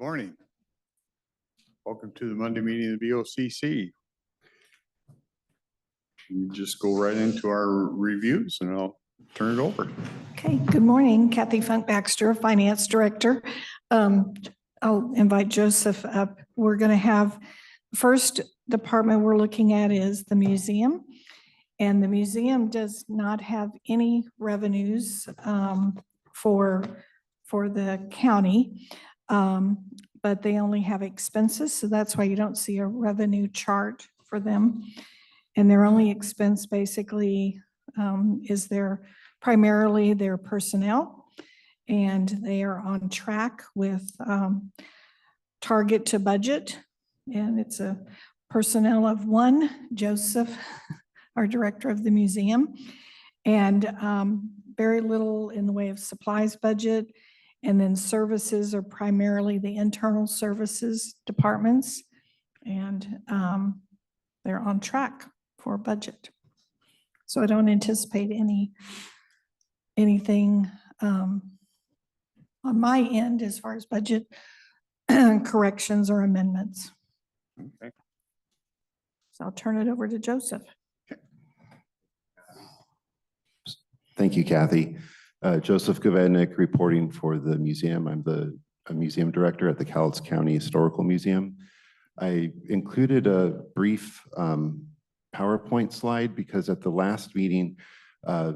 Morning. Welcome to the Monday meeting of the BOCC. You just go right into our reviews and I'll turn it over. Okay, good morning. Kathy Funk Baxter, Finance Director. I'll invite Joseph up. We're going to have, first department we're looking at is the museum. And the museum does not have any revenues for the county, but they only have expenses. So that's why you don't see a revenue chart for them. And their only expense basically is primarily their personnel, and they are on track with target to budget. And it's a personnel of one, Joseph, our director of the museum, and very little in the way of supplies budget. And then services are primarily the internal services departments, and they're on track for budget. So I don't anticipate anything on my end as far as budget corrections or amendments. Okay. So I'll turn it over to Joseph. Thank you, Kathy. Joseph Gavednik reporting for the museum. I'm the museum director at the Cowlitz County Historical Museum. I included a brief PowerPoint slide because at the last meeting, I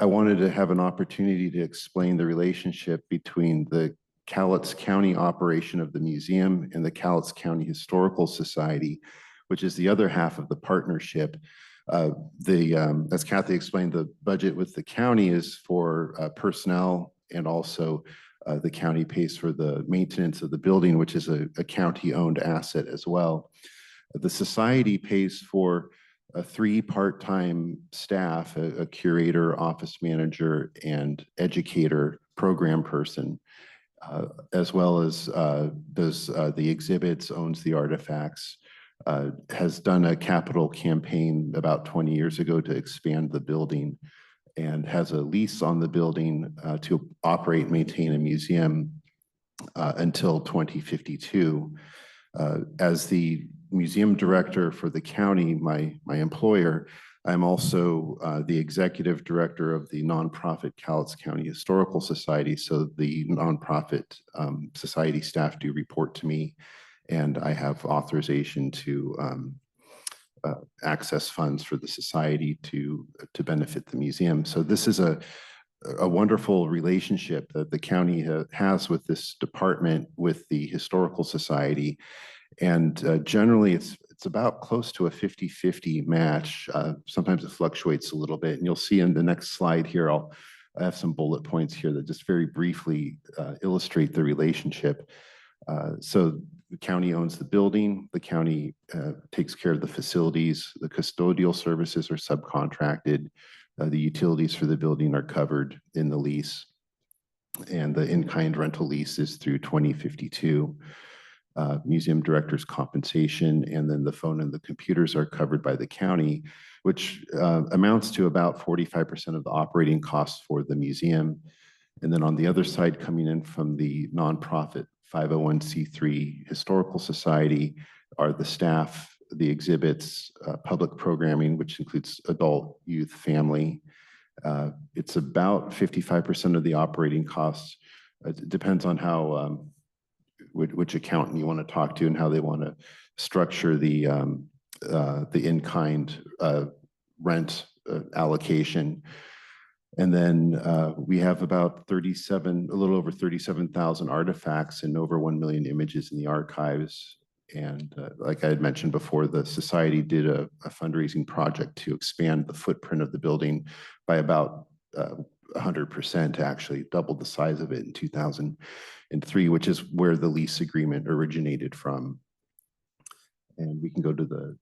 wanted to have an opportunity to explain the relationship between the Cowlitz County operation of the museum and the Cowlitz County Historical Society, which is the other half of the partnership. As Kathy explained, the budget with the county is for personnel, and also the county pays for the maintenance of the building, which is a county-owned asset as well. The society pays for 3 part-time staff, a curator, office manager, and educator program person, as well as does the exhibits, owns the artifacts, has done a capital campaign about 20 years ago to expand the building, and has a lease on the building to operate and maintain a museum until 2052. As the museum director for the county, my employer, I'm also the executive director of the nonprofit Cowlitz County Historical Society. So the nonprofit society staff do report to me, and I have authorization to access funds for the society to benefit the museum. So this is a wonderful relationship that the county has with this department, with the Historical Society. And generally it's about close to a 50-50 match. Sometimes it fluctuates a little bit, and you'll see in the next slide here, I have some bullet points here that just very briefly illustrate the relationship. So the county owns the building, the county takes care of the facilities, the custodial services are subcontracted, the utilities for the building are covered in the lease, and the in-kind rental lease is through 2052. Museum director's compensation, and then the phone and the computers are covered by the county, which amounts to about 45% of the operating costs for the museum. And then on the other side, coming in from the nonprofit 501c3 Historical Society are the staff, the exhibits, public programming, which includes adult, youth, family. It's about 55% of the operating costs. It depends on how which accountant you want to talk to and how they want to structure the in-kind rent allocation. And then we have about a little over 37,000 artifacts and over 1 million images in the archives. And like I had mentioned before, the society did a fundraising project to expand the footprint of the building by about 100%, to actually double the size of it in 2003, which is where the lease agreement originated from. And we can go to the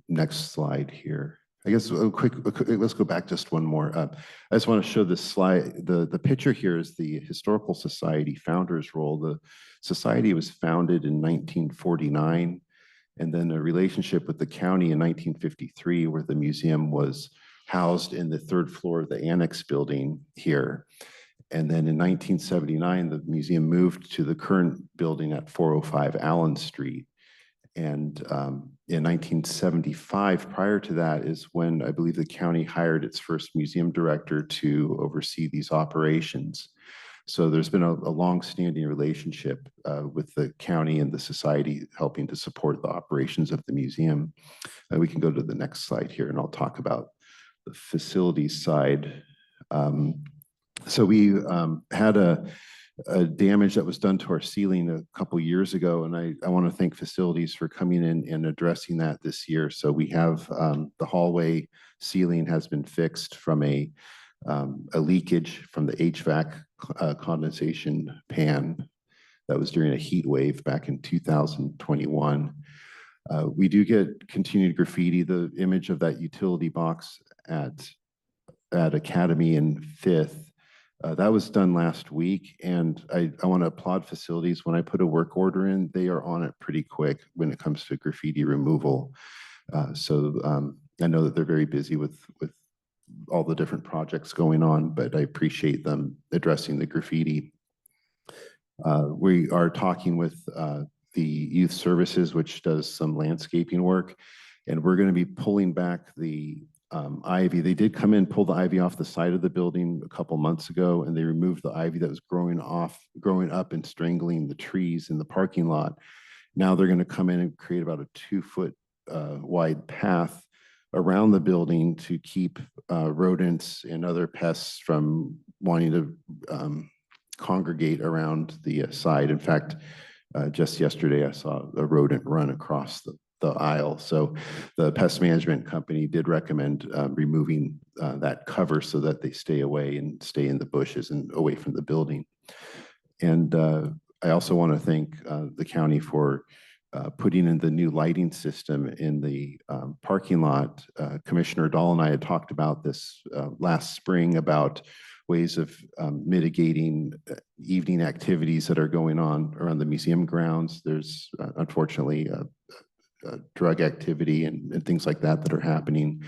next slide here. I guess let's go back just one more. I just want to show this slide. The picture here is the Historical Society founder's roll. The society was founded in 1949, and then a relationship with the county in 1953, where the museum was housed in the 3rd floor of the annex building here. And then in 1979, the museum moved to the current building at 405 Allen Street. And in 1975, prior to that, is when I believe the county hired its first museum director to oversee these operations. So there's been a long-standing relationship with the county and the society helping to support the operations of the museum. We can go to the next slide here, and I'll talk about the facilities side. So we had a damage that was done to our ceiling a couple years ago, and I want to thank facilities for coming in and addressing that this year. So we have the hallway ceiling has been fixed from a leakage from the HVAC condensation pan that was during a heat wave back in 2021. We do get continued graffiti. The image of that utility box at Academy and Fifth, that was done last week, and I want to applaud facilities. When I put a work order in, they are on it pretty quick when it comes to graffiti removal. So I know that they're very busy with all the different projects going on, but I appreciate them addressing the graffiti. We are talking with the youth services, which does some landscaping work, and we're going to be pulling back the ivy. They did come in, pull the ivy off the side of the building a couple months ago, and they removed the ivy that was growing up and strangling the trees in the parking lot. Now they're going to come in and create about a 2-foot wide path around the building to keep rodents and other pests from wanting to congregate around the side. In fact, just yesterday I saw a rodent run across the aisle. So the pest management company did recommend removing that cover so that they stay away and stay in the bushes and away from the building. And I also want to thank the county for putting in the new lighting system in the parking lot. Commissioner Dahl and I had talked about this last spring about ways of mitigating evening activities that are going on around the museum grounds. There's unfortunately drug activity and things like that that are happening.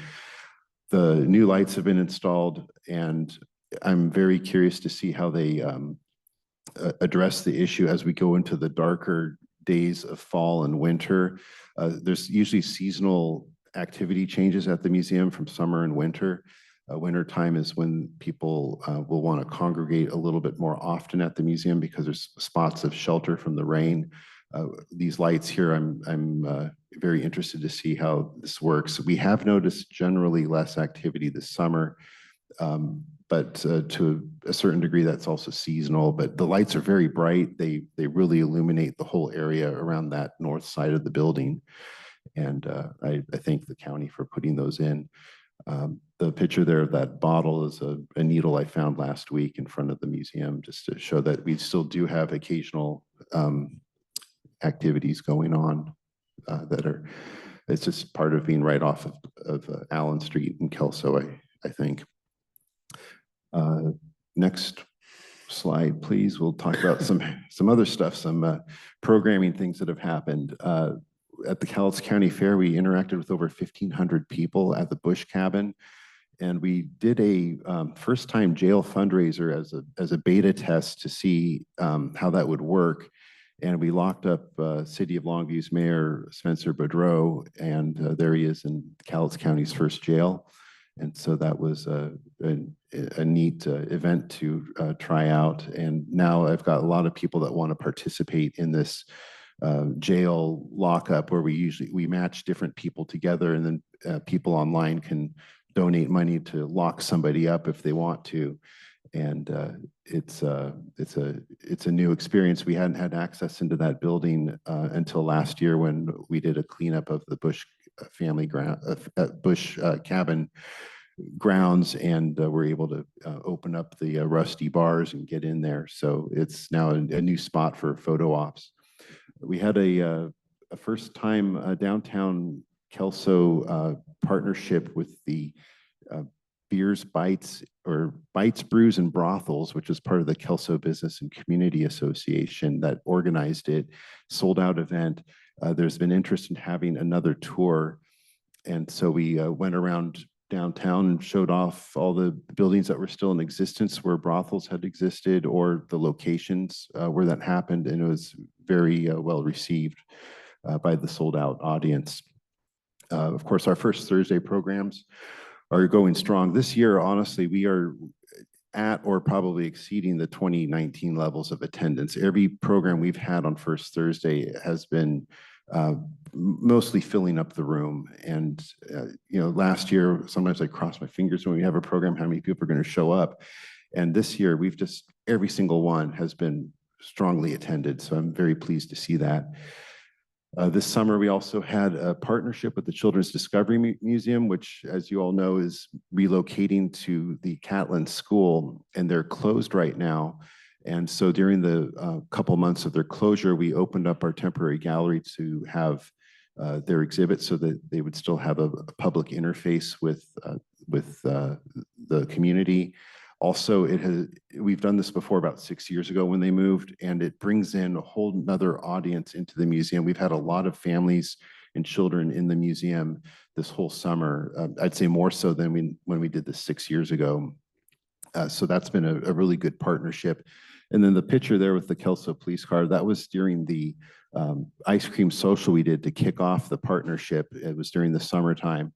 The new lights have been installed, and I'm very curious to see how they address the issue as we go into the darker days of fall and winter. There's usually seasonal activity changes at the museum from summer and winter. Winter time is when people will want to congregate a little bit more often at the museum because there's spots of shelter from the rain. These lights here, I'm very interested to see how this works. We have noticed generally less activity this summer, but to a certain degree, that's also seasonal. But the lights are very bright. They really illuminate the whole area around that north side of the building. And I thank the county for putting those in. The picture there of that bottle is a needle I found last week in front of the museum, just to show that we still do have occasional activities going on that are, it's just part of being right off of Allen Street in Kelso, I think. Next slide, please. We'll talk about some other stuff, some programming things that have happened. At the Cowlitz County Fair, we interacted with over 1,500 people at the Bush Cabin, and we did a first-time jail fundraiser as a beta test to see how that would work. And we locked up City of Longview's Mayor Spencer Boudreau, and there he is in Cowlitz County's first jail. And so that was a neat event to try out. And now I've got a lot of people that want to participate in this jail lockup, where we match different people together, and then people online can donate money to lock somebody up if they want to. And it's a new experience. We hadn't had access into that building until last year when we did a cleanup of the Bush family Bush cabin grounds, and we're able to open up the rusty bars and get in there. So it's now a new spot for photo ops. We had a first time downtown Kelso partnership with the Beers, Bites, or Bites, Brews, and Brothels, which is part of the Kelso Business and Community Association that organized it. Sold out event. There's been interest in having another tour. And so we went around downtown and showed off all the buildings that were still in existence where brothels had existed, or the locations where that happened. And it was very well received by the sold out audience. Of course, our First Thursday programs are going strong. This year, honestly, we are at or probably exceeding the 2019 levels of attendance. Every program we've had on First Thursday has been mostly filling up the room. And, last year, sometimes I cross my fingers when we have a program, how many people are going to show up. And this year, every single one has been strongly attended. So I'm very pleased to see that. This summer, we also had a partnership with the Children's Discovery Museum, which, as you all know, is relocating to the Catlin School, and they're closed right now. And so during the couple months of their closure, we opened up our temporary gallery to have their exhibit so that they would still have a public interface with the community. Also, we've done this before about 6 years ago when they moved, and it brings in a whole nother audience into the museum. We've had a lot of families and children in the museum this whole summer. I'd say more so than when we did this 6 years ago. So that's been a really good partnership. And then the picture there with the Kelso police car, that was during the ice cream social we did to kick off the partnership. It was during the summertime.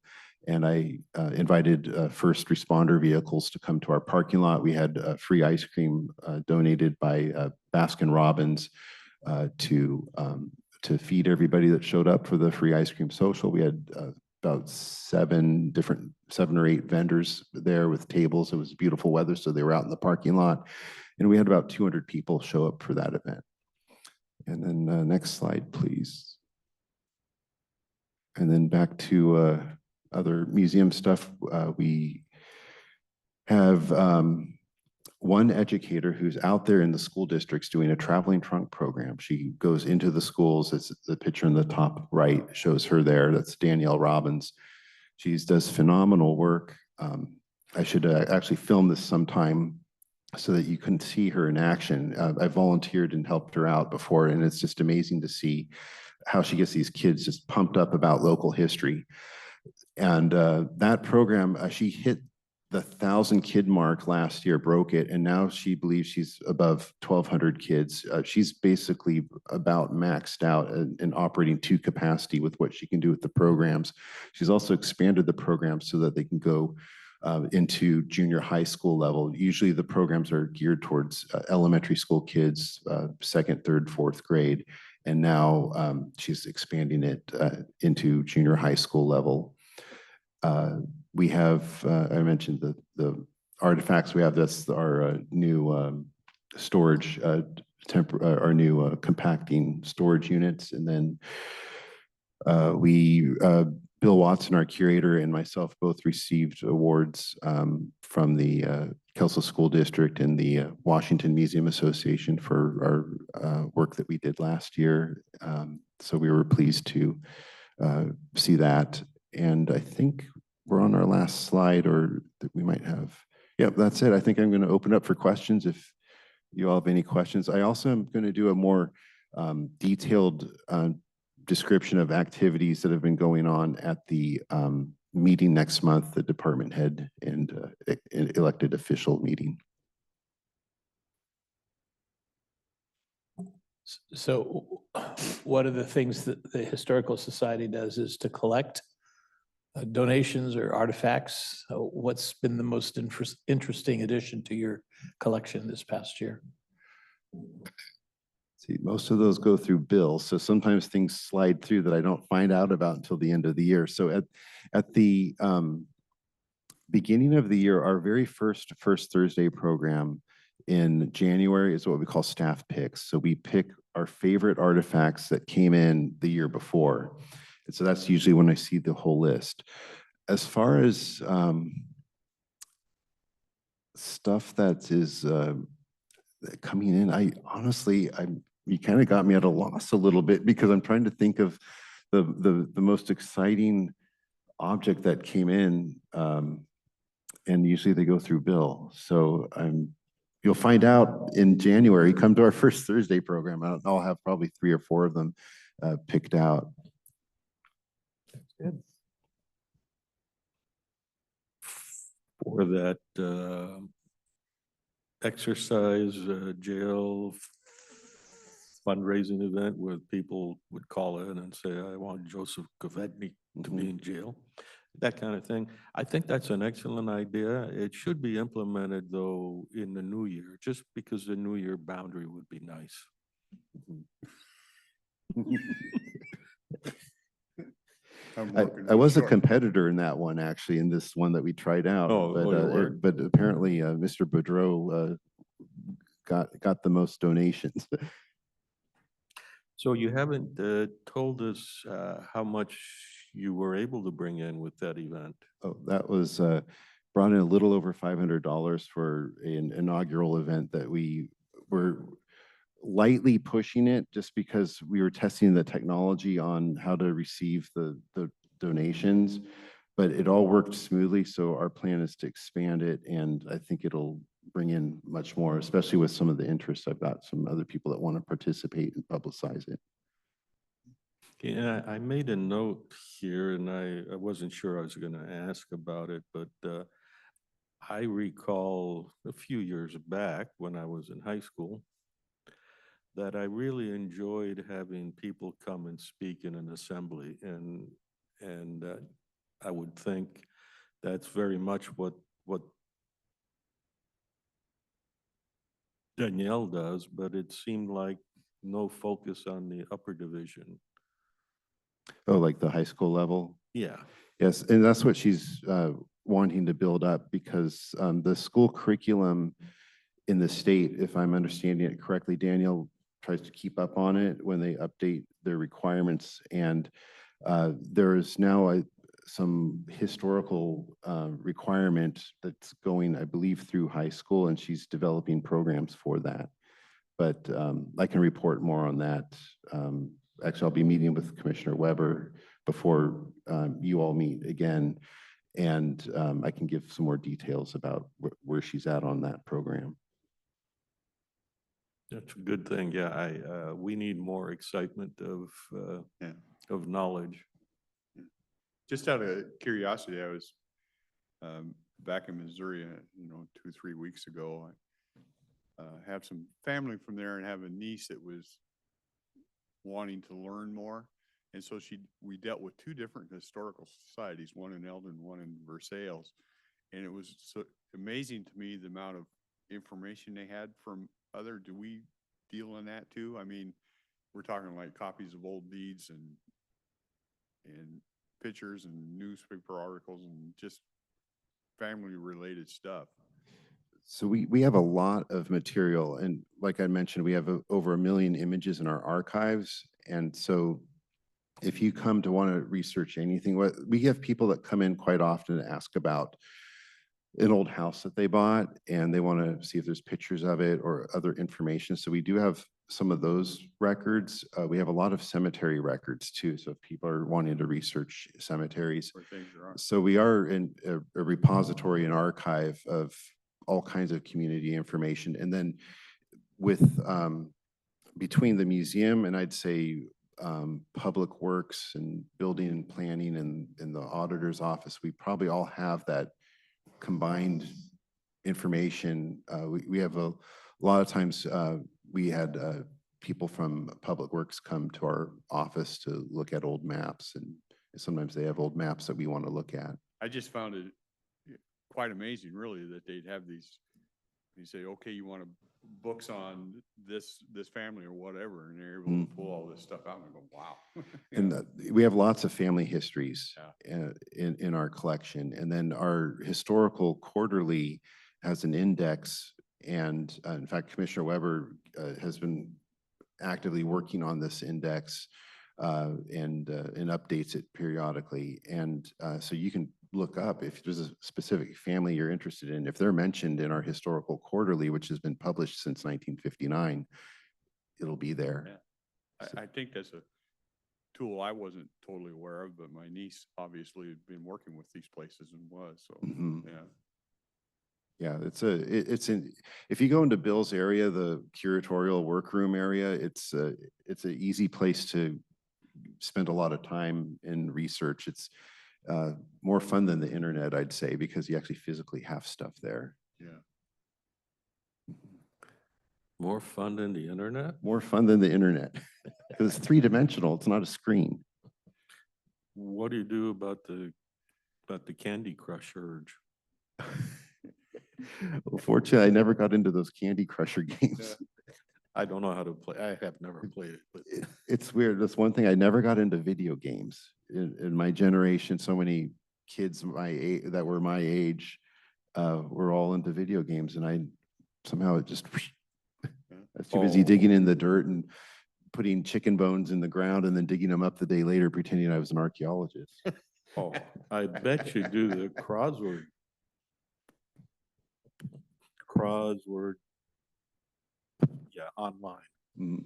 And I invited first responder vehicles to come to our parking lot. We had free ice cream donated by Baskin Robbins to feed everybody that showed up for the free ice cream social. We had about 7 or 8 vendors there with tables. It was beautiful weather, so they were out in the parking lot. And we had about 200 people show up for that event. And then next slide, please. And then back to other museum stuff. We have one educator who's out there in the school districts doing a traveling trunk program. She goes into the schools. It's the picture in the top right shows her there. That's Danielle Robbins. She does phenomenal work. I should actually film this sometime so that you can see her in action. I volunteered and helped her out before, and it's just amazing to see how she gets these kids just pumped up about local history. And that program, she hit the 1,000 kid mark last year, broke it, and now she believes she's above 1,200 kids. She's basically about maxed out and operating to capacity with what she can do with the programs. She's also expanded the program so that they can go into junior high school level. Usually the programs are geared towards elementary school kids, 2nd, 3rd, 4th grade. And now she's expanding it into junior high school level. We have, I mentioned the artifacts we have. That's our new storage, our new compacting storage units. And then Bill Watson, our curator, and myself both received awards from the Kelso School District and the Washington Museum Association for our work that we did last year. So we were pleased to see that. And I think we're on our last slide, or that we might have. Yep, that's it. I think I'm going to open up for questions if you all have any questions. I also am going to do a more detailed description of activities that have been going on at the meeting next month, the department head and elected official meeting. So one of the things that the Historical Society does is to collect donations or artifacts. What's been the most interesting addition to your collection this past year? See, most of those go through Bill, so sometimes things slide through that I don't find out about until the end of the year. So at the beginning of the year, our very first Thursday program in January is what we call staff picks. So we pick our favorite artifacts that came in the year before. And so that's usually when I see the whole list. As far as stuff that is coming in, you kind of got me at a loss a little bit, because I'm trying to think of the most exciting object that came in, and usually they go through Bill. So you'll find out in January. Come to our first Thursday program. I'll have probably 3 or 4 of them picked out. Good. for that exercise jail fundraising event where people would call in and say, I want Joseph Kovetny to be in jail, that kind of thing. I think that's an excellent idea. It should be implemented though in the new year, just because the new year boundary would be nice. I was a competitor in that one, actually, in this one that we tried out. Oh, But, you were? but apparently, Mr. Boudreau got the most donations. So you haven't told us how much you were able to bring in with that event. Oh, that was brought in a little over $500 for an inaugural event that we were lightly pushing it just because we were testing the technology on how to receive the donations, but it all worked smoothly. So our plan is to expand it, and I think it'll bring in much more, especially with some of the interest. I've got some other people that want to participate and publicize it. Yeah, I made a note here and I wasn't sure I was going to ask about it, but I recall a few years back when I was in high school that I really enjoyed having people come and speak in an assembly, and I would think that's very much what Danielle does, but it seemed like no focus on the upper division. Oh, like the high school level? Yeah. Yes, and that's what she's wanting to build up, because the school curriculum in the state, if I'm understanding it correctly, Daniel tries to keep up on it when they update their requirements. And there is now some historical requirement that's going, I believe, through high school, and she's developing programs for that. But I can report more on that. Actually, I'll be meeting with Commissioner Weber before you all meet again, and I can give some more details about where she's at on that program. That's a good thing. Yeah, we need more excitement of knowledge. Just out of curiosity, I was back in Missouri, 2-3 weeks ago. I have some family from there and have a niece that was wanting to learn more. And so we dealt with 2 different historical societies, one in Eldon, one in Versailles. And it was so amazing to me the amount of information they had from do we deal in that too? I mean, we're talking like copies of old deeds and pictures and newspaper articles and just family related stuff. So we have a lot of material, and like I mentioned, we have over 1 million images in our archives. And so if you come to want to research anything, we have people that come in quite often to ask about an old house that they bought, and they want to see if there's pictures of it or other information. So we do have some of those records. We have a lot of cemetery records too. So if people are wanting to research cemeteries, so we are in a repository and archive of all kinds of community information. And then with between the museum and I'd say Public Works and Building and Planning and the auditor's office, we probably all have that combined information. We have a lot of times we had people from Public Works come to our office to look at old maps, and sometimes they have old maps that we want to look at. I just found it quite amazing, really, that they'd have these. You say, okay, you want books on this family or whatever, and they're able to pull all this stuff out and go, wow. And we have lots of family histories in our collection. And then our historical quarterly has an index. And in fact, Commissioner Weber has been actively working on this index and updates it periodically. And so you can look up if there's a specific family you're interested in. If they're mentioned in our historical quarterly, which has been published since 1959, it'll be there. Yeah. I think that's a tool I wasn't totally aware of, but my niece obviously had been working with these places and was, so, yeah. Yeah, if you go into Bill's area, the curatorial workroom area, it's an easy place to spend a lot of time in research. More fun than the internet, I'd say, because you actually physically have stuff there. Yeah. More fun than the internet? More fun than the internet, because it's three-dimensional. It's not a screen. What do you do about the Candy Crush urge? Well, fortunately, I never got into those Candy Crusher games. I don't know how to play. I have never played it, but It's weird. That's one thing. I never got into video games. In my generation, so many kids my age, that were my age were all into video games, and I somehow it just I was too busy digging in the dirt and putting chicken bones in the ground and then digging them up the day later, pretending I was an archaeologist. oh, I bet you do the crossword. Yeah, online.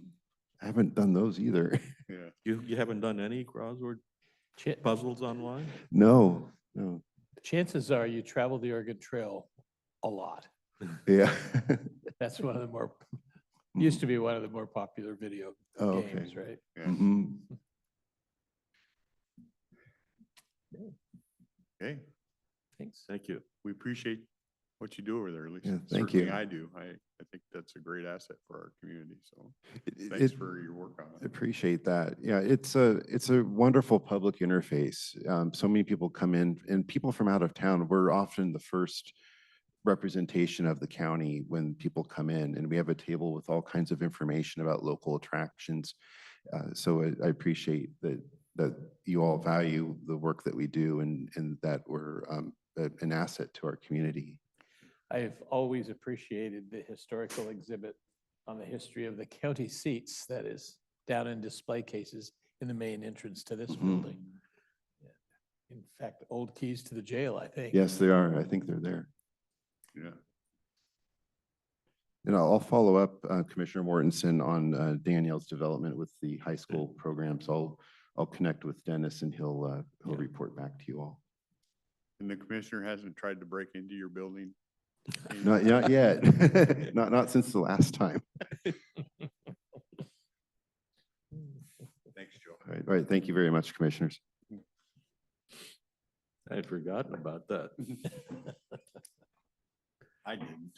I haven't done those either. Yeah. You haven't done any crossword Cha- puzzles online? No, no. Chances are you travel the Oregon Trail a lot. Yeah. That's one of the more, used to be one of the more popular video Oh, okay. games, right? Yeah. Mhm. Okay, Thanks. Thank you. we appreciate what you do over there, at least. Yeah, thank certainly you. I do. I think that's a great asset for our community, so It- thanks it- for your work on it. Appreciate that. Yeah, it's a wonderful public interface. So many people come in, and people from out of town, we're often the first representation of the county when people come in, and we have a table with all kinds of information about local attractions. So I appreciate that you all value the work that we do, and that we're an asset to our community. I've always appreciated the historical exhibit on the history of the county seats that is down in display cases in the main entrance to this Mhm. building. Yeah. In fact, old keys to the jail, I think. Yes, they are. I think they're there. Yeah, And I'll follow up, Commissioner Mortensen, on Danielle's development with the high school programs. I'll connect with Dennis, and he'll Yeah. report back to you all. and the commissioner hasn't tried to break into your building? Not yet. Not since the last time. Thanks, Joe. All right. Thank you very much, commissioners. I had forgotten about that. I didn't.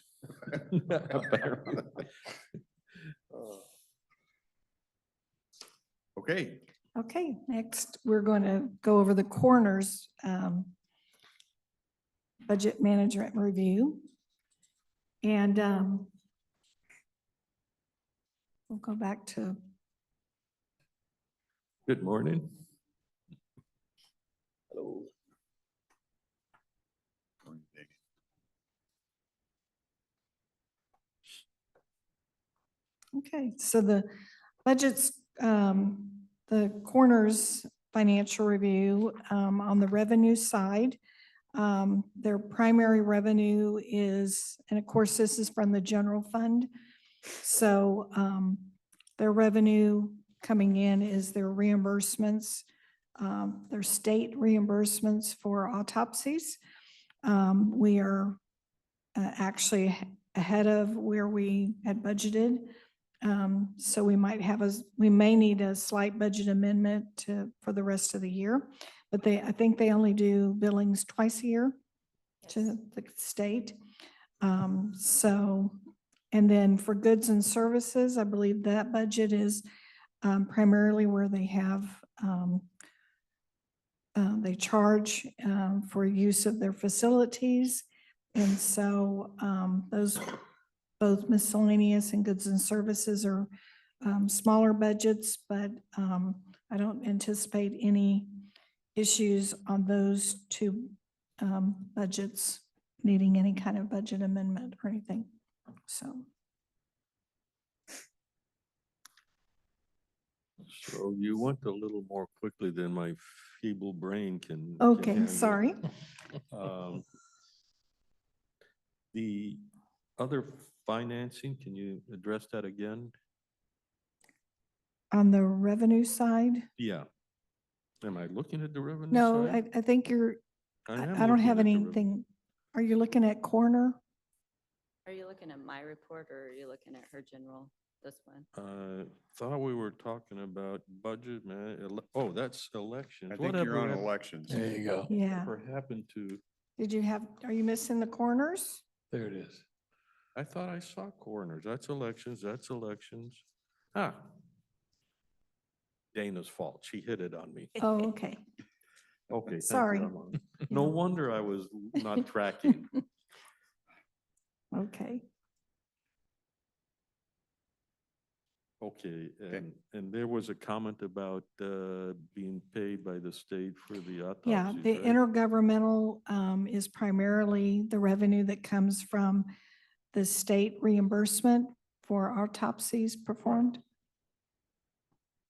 Okay, Okay, next, we're going to go over the coroner's budget management review. And we'll go back to, Good morning. Hello. okay, so the budgets, the coroner's financial review on the revenue side. Their primary revenue is, and of course, this is from the general fund. So their revenue coming in is their reimbursements, their state reimbursements for autopsies. We are actually ahead of where we had budgeted. So we may need a slight budget amendment for the rest of the year. But I think they only do billings twice a year to the state. And then for goods and services, I believe that budget is primarily where they have, they charge for use of their facilities. And so those, both miscellaneous and goods and services are smaller budgets, but I don't anticipate any issues on those two budgets needing any kind of budget amendment or anything, so. So you went a little more quickly than my feeble brain can. Okay, handle. sorry. The other financing, can you address that again? On the revenue side, Yeah. Am I looking at the revenue no, side? I think you're, am I don't have looking at the revenue. anything. Are you looking at corner? Are you looking at my report or are you looking at her general, this one? Thought we were talking about budget, man. Oh, that's elections. I think you're on elections. There you go. Yeah. Whatever happened to, Did you have, are you missing the corners? There it is. I thought I saw coroners. That's elections, that's elections. Ah. Dana's fault. She hit it on me. Oh, okay. Okay. thank you, Sorry. Armand. No wonder I was not tracking. Okay. Okay, and there was a comment about being paid by the state for the Yeah, autopsies, the right? intergovernmental is primarily the revenue that comes from the state reimbursement for autopsies performed.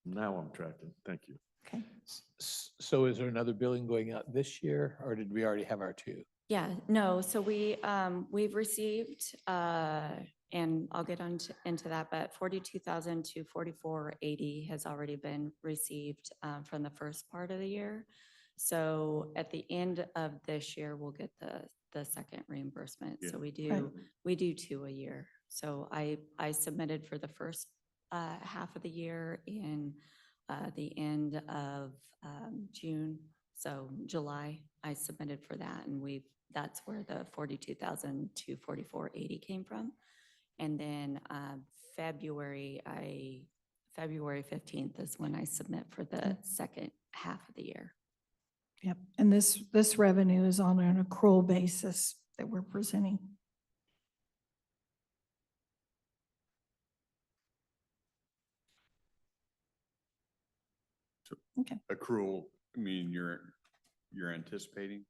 Now I'm tracking. Thank you. Okay. So is there another billing going out this year, or did we already have our two? Yeah, no, so we've received, and I'll get into that, but 42,000 to 4480 has already been received from the first part of the year. So at the end of this year, we'll get the second reimbursement. Yeah. So we Right. do two a year. So I submitted for the first half of the year in the end of June. So July, I submitted for that, and that's where the 42,000 to 4480 came from. And then February 15th is when I submit for the second half of the year. Yep. And this revenue is on an accrual basis that we're presenting. Accrual, I mean, you're anticipating?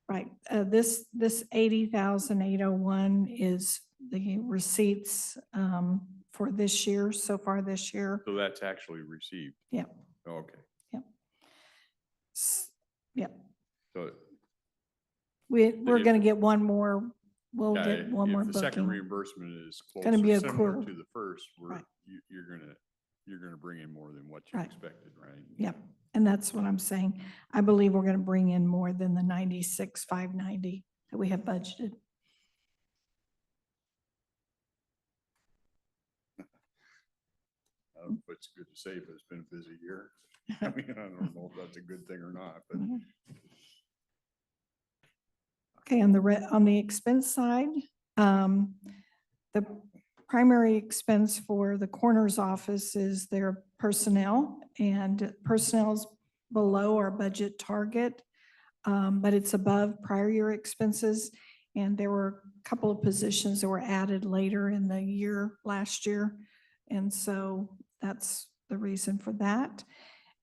Right. This 80,801 is the receipts for this year, so far this year. So that's actually received? Yep. Oh, okay. Yep. So We're if- going to get one more, we'll yeah, get one more if the second booking. reimbursement is Gonna be closer, similar accrual. to the first, Right. you're gonna bring in more than what you Right. expected, right? Yep. And that's what I'm saying. I believe we're going to bring in more than the 96,590 that we have budgeted. I don't know if it's good to say, but it's been a busy year. I mean, I don't know if that's a good thing or not, but Mhm. Okay, on the expense side, the primary expense for the coroner's office is their personnel, and personnel's below our budget target, but it's above prior year expenses. And there were a couple of positions that were added later in the year, last year. And so that's the reason for that.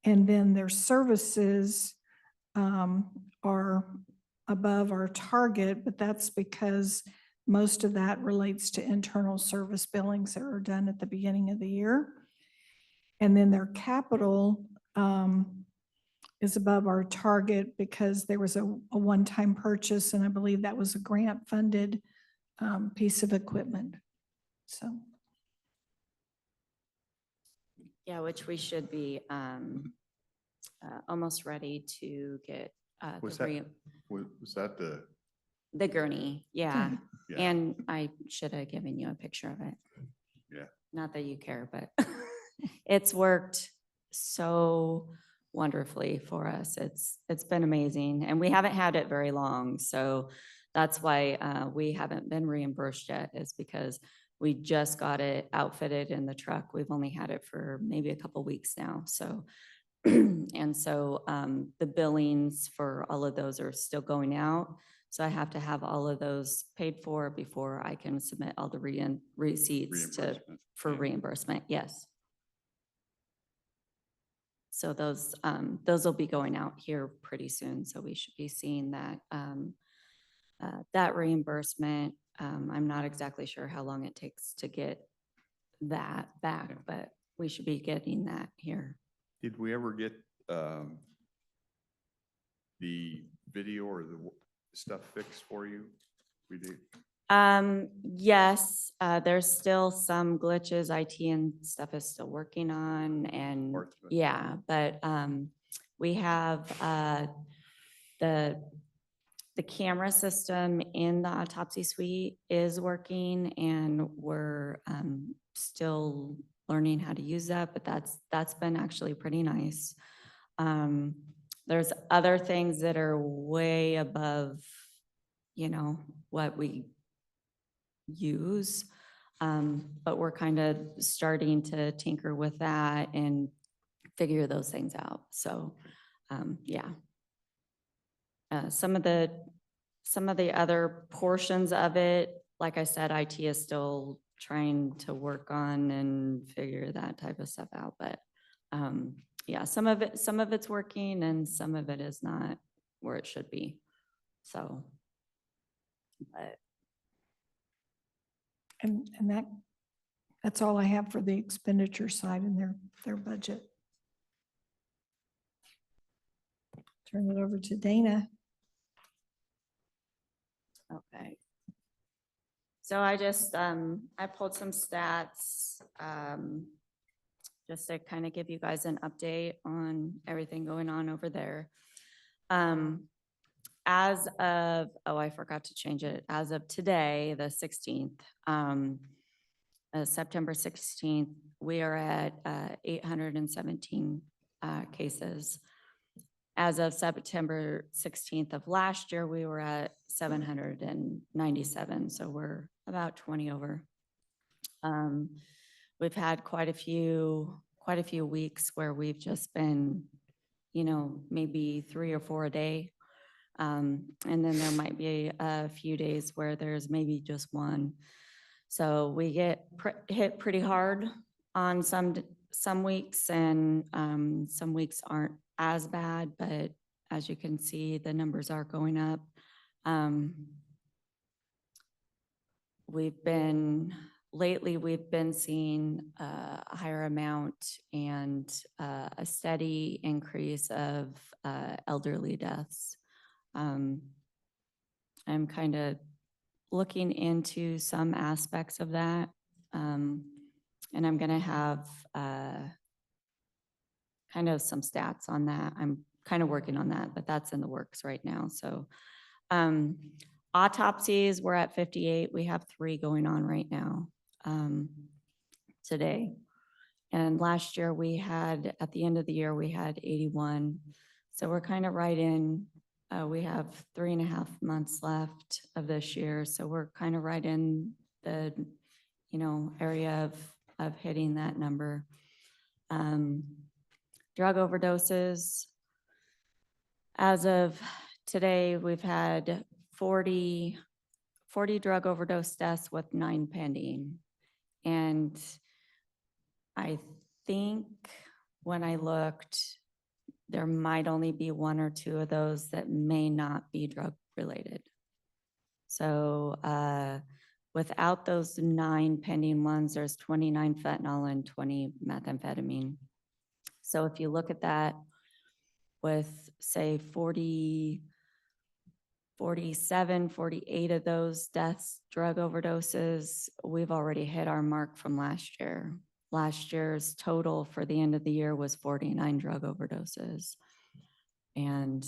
And then their services are above our target, but that's because most of that relates to internal service billings that are done at the beginning of the year. And then their capital is above our target because there was a one-time purchase, and I believe that was a grant-funded piece of equipment. So, Yeah, which we should be almost ready to get Was the that- was that the gurney, yeah. yeah, And I should have given you a picture of it. Yeah. Not that you care, but it's worked so wonderfully for us. It's been amazing, and we haven't had it very long. So that's why we haven't been reimbursed yet, is because we just got it outfitted in the truck. We've only had it for maybe a couple weeks now. So, and so the billings for all of those are still going out. So I have to have all of those paid for before I can submit all the receipts reimbursement. for Yeah. reimbursement. Yes. So those will be going out here pretty soon. So we should be seeing that that reimbursement. I'm not exactly sure how long it takes to get that back, Yeah. but we should be getting that here. Did we ever get the video or the stuff fixed for you? We did. Yes, there's still some glitches IT and stuff is still working on, and Parts of it. yeah, but we have the The camera system in the autopsy suite is working and we're still learning how to use that, but that's been actually pretty nice. There's other things that are way above, you know, what we use. But we're kind of starting to tinker with that and figure those things out. So, yeah. Some of the other portions of it, like I said, IT is still trying to work on and figure that type of stuff out. But yeah, some of it's working and some of it is not where it should be. So, but And that's all I have for the expenditure side in their budget. Turn it over to Dana. okay. So I just, I pulled some stats, just to kind of give you guys an update on everything going on over there. As of, oh, I forgot to change it. As of today, the 16th, September 16th, we are at 817 cases. As of September 16th of last year, we were at 797, so we're about 20 over. We've had quite a few weeks where we've just been, you know, maybe 3 or 4 a day. And then there might be a few days where there's maybe just one. So we get hit pretty hard on some weeks, and some weeks aren't as bad, but as you can see, the numbers are going up. Lately we've been seeing a higher amount and a steady increase of elderly deaths. I'm kind of looking into some aspects of that. And I'm going to have kind of some stats on that. I'm kind of working on that, but that's in the works right now. So autopsies, we're at 58. We have 3 going on right now today. And last year we had, at the end of the year, we had 81. So we're kind of right in, we have 3.5 months left of this year. So we're kind of right in the, you know, area of hitting that number. Drug overdoses. As of today, we've had 40 drug overdose deaths with 9 pending. And I think when I looked, there might only be 1 or 2 of those that may not be drug related. So without those 9 pending ones, there's 29 fentanyl and 20 methamphetamine. So if you look at that with, say, 47, 48 of those deaths, drug overdoses, we've already hit our mark from last year. Last year's total for the end of the year was 49 drug overdoses. And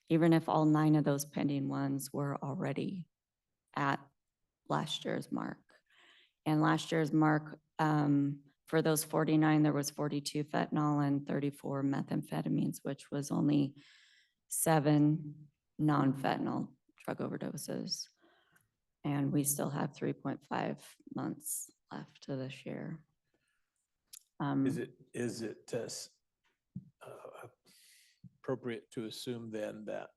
even if all 9 of those pending ones were already at last year's mark. And last year's mark, for those 49, there was 42 fentanyl and 34 methamphetamines, which was only 7 non-fentanyl drug overdoses. And we still have 3.5 months left to this year. Is it appropriate to assume then that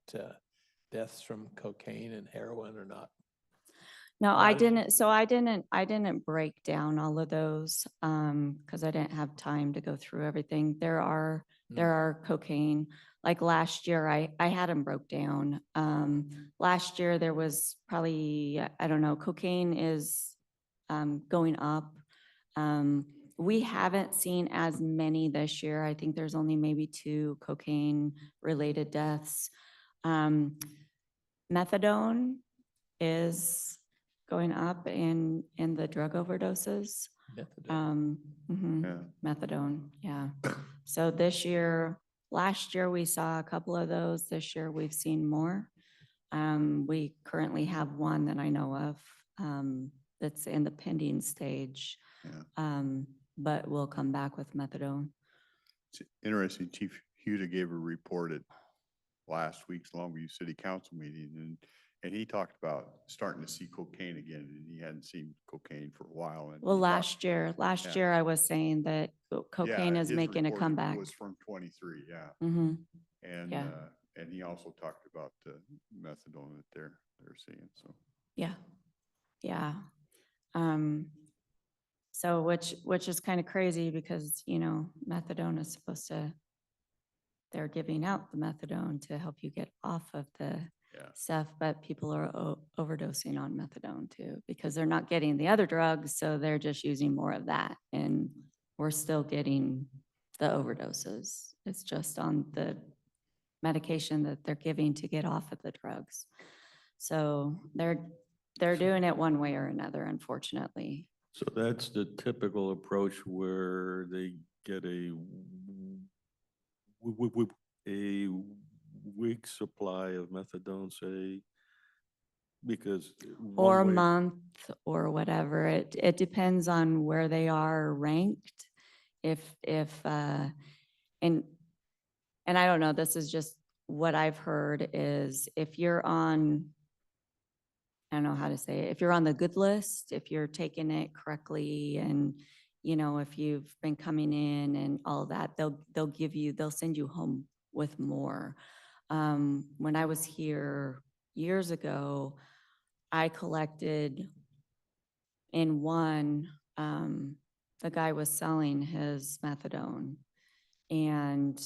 deaths from cocaine and heroin are not? No, I Right. didn't. So I didn't break down all of those because I didn't have time to go through everything. There are cocaine. Like last year, I had them broke down. Last year there was probably, I don't know, cocaine is going up. We haven't seen as many this year. I think there's only maybe 2 cocaine related deaths. Methadone is going up in the drug overdoses. Methadone. Yeah. Methadone, yeah. So last year we saw a couple of those. This year we've seen more. We currently have one that I know of, that's in the pending stage. Yeah. But we'll come back with methadone. It's interesting, Chief Huda gave a report at last week's Longview City Council meeting, and he talked about starting to see cocaine again, and he hadn't seen cocaine for a while. And Well, he talked- last Yeah. year I was saying that cocaine Yeah, is his making a report comeback. Was from 23, yeah. Hmm. And, Yeah. and he also talked about the methadone that they're seeing, so. Yeah, yeah. So which is kind of crazy because, methadone is supposed to, they're giving out the methadone to help you get off of the Yeah. stuff, but people are overdosing on methadone too, because they're not getting the other drugs, so they're just using more of that. And we're still getting the overdoses. It's just on the medication that they're giving to get off of the drugs. So they're doing it one way or another, unfortunately. So that's the typical approach where they get a a week supply of methadone, say, because. one Or a way- month or whatever. It depends on where they are ranked. And I don't know, this is just what I've heard is if you're on, I don't know how to say it, if you're on the good list, if you're taking it correctly and, if you've been coming in and all that, they'll send you home with more. When I was here years ago, I collected in one, the guy was selling his methadone. And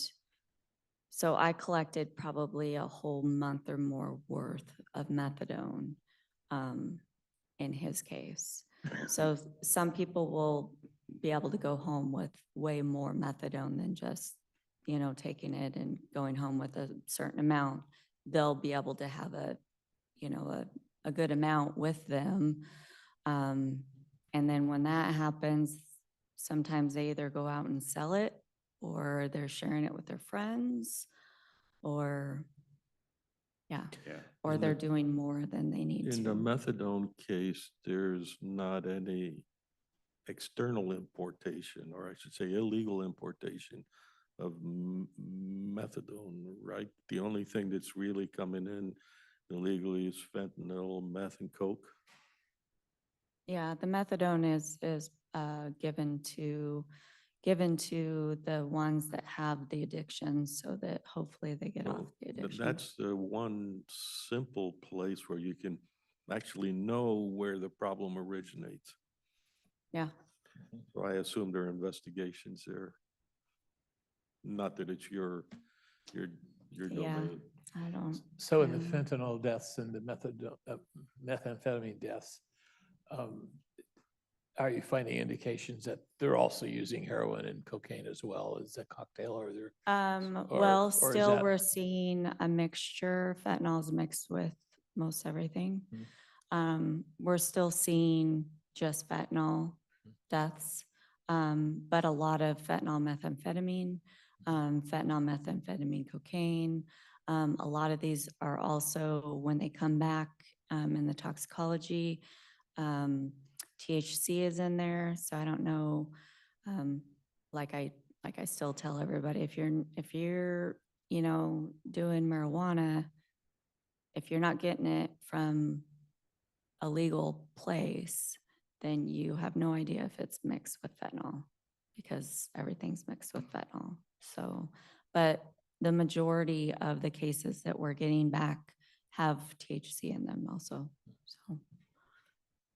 so I collected probably a whole month or more worth of methadone in his case. So some people will be able to go home with way more methadone than just, taking it and going home with a certain amount. They'll be able to have a good amount with them. And then when that happens, sometimes they either go out and sell it or they're sharing it with their friends or, yeah, Yeah. or In they're the- doing more than they need In the to. methadone case, there's not any external importation, or I should say illegal importation of methadone, right? The only thing that's really coming in illegally is fentanyl, meth, and coke. Yeah, the methadone is given to the ones that have the addiction so that hopefully they get off Well, the addiction. That's the one simple place where you can actually know where the problem originates. Yeah, So I assume there are investigations there. Not that it's your yeah, domain. I don't. So in the yeah. fentanyl deaths and the methamphetamine deaths, are you finding indications that they're also using heroin and cocaine as well as a cocktail, or they're? or- Well, or is still, that- we're seeing a mixture. Fentanyl is mixed with most everything. We're still seeing just fentanyl deaths, but a lot of fentanyl methamphetamine, cocaine. A lot of these are also, when they come back in the toxicology, THC is in there. So I don't know, like I still tell everybody, if you're, doing marijuana, if you're not getting it from a legal place, then you have no idea if it's mixed with fentanyl because everything's mixed with fentanyl. So, but the majority of the cases that we're getting back have THC in them also. So,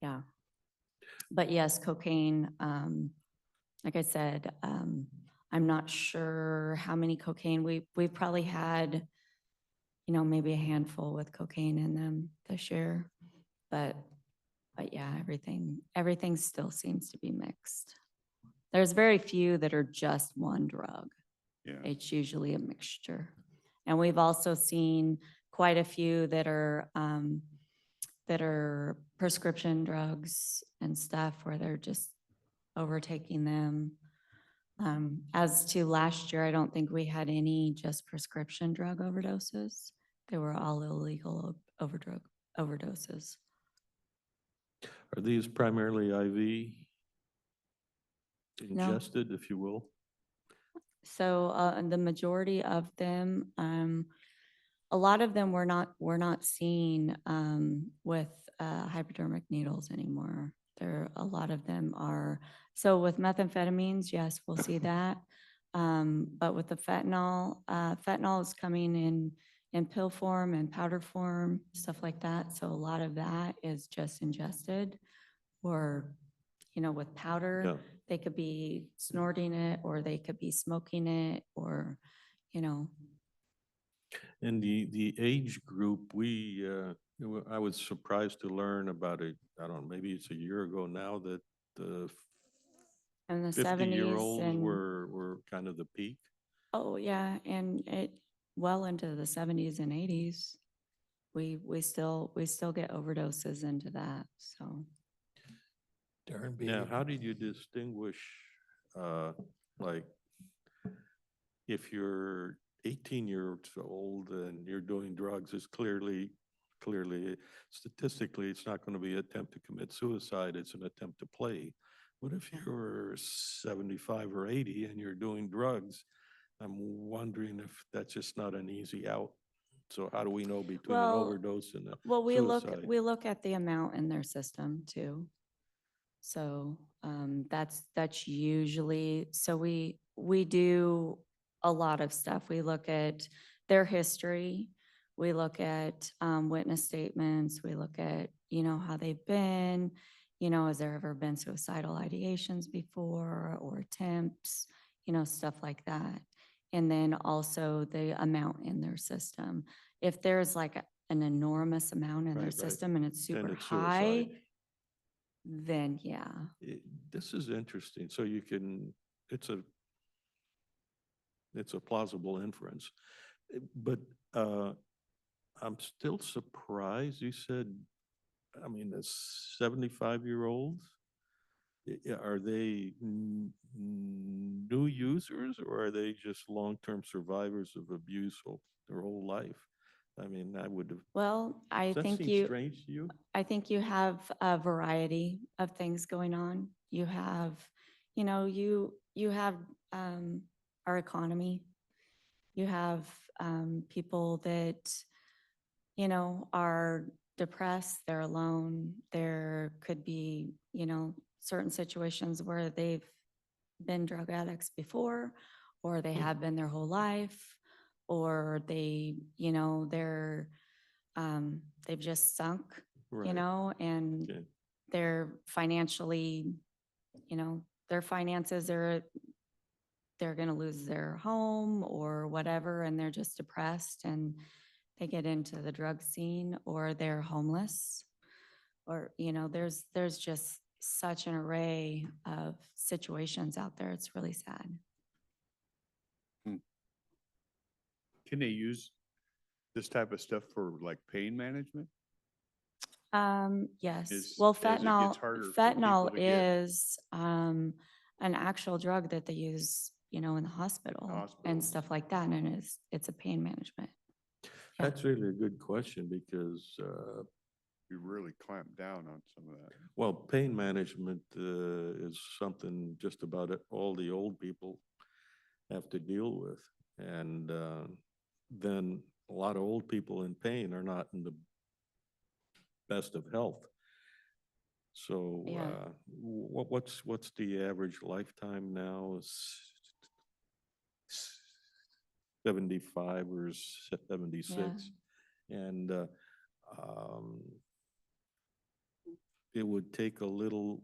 yeah. But yes, cocaine, like I said, I'm not sure how many cocaine we've probably had, maybe a handful with cocaine in them this year. But yeah, everything still seems to be mixed. There's very few that are just one drug. Yeah. It's usually a mixture. And we've also seen quite a few that are prescription drugs and stuff where they're just overtaking them. As to last year, I don't think we had any just prescription drug overdoses. They were all illegal overdoses. Are these primarily IV No. ingested, if you will? So and the majority of them, a lot of them we're not seeing with hypodermic needles anymore. A lot of them are, so with methamphetamines, yes, we'll see that. But with the fentanyl, fentanyl is coming in pill form and powder form, stuff like that. So a lot of that is just ingested or, with powder. Yeah. They could be snorting it or they could be smoking it or, And the age group, I was surprised to learn about it, I don't know, maybe it's a year ago now, that the in the 70s 50-year-olds and, were kind of the peak. oh yeah, and it well into the 70s and 80s. We still get overdoses into that, so. Darn Now, baby. how did you distinguish, like, if you're 18 years old and you're doing drugs, it's clearly, statistically, it's not going to be an attempt to commit suicide, it's an attempt to play. What if you're 75 or 80 and you're doing drugs? I'm wondering if that's just not an easy out. So how do we know between an Well, overdose and a Well, suicide? we look at the amount in their system too. So that's usually, so we do a lot of stuff. We look at their history. We look at witness statements. We look at, how they've been, has there ever been suicidal ideations before or attempts, stuff like that. And then also the amount in their system. If there's like an enormous amount in their Right, right. system and it's Then super it's high, suicide. then yeah. This is interesting. So you can, it's a plausible inference. But I'm still surprised you said, I mean, the 75-year-olds, are they new users or are they just long-term survivors of abuse their whole life? I mean, I would have, Well, does that seem strange to you? I think you have a variety of things going on. You have, you have our economy. You have people that, are depressed, they're alone. There could be, certain situations where they've been drug addicts before, or they have been their whole life, or they, they've just sunk, Right. and Okay. they're financially, their finances are, they're going to lose their home or whatever, and they're just depressed and they get into the drug scene, or they're homeless, or, there's just such an array of situations out there. It's really sad. Can they use this type of stuff for like pain management? Yes, Is- well, as it gets fentanyl, harder for fentanyl people to get- is, an actual drug that they use, in the hospital and Hospitals. stuff like that, and it's a pain management. Yeah. That's really a good question because, You really clamp down on some of that. well, pain management is something just about all the old people have to deal with. And then a lot of old people in pain are not in the best of health. So Yeah. what's the average lifetime now? 75 or 76? And it would take a little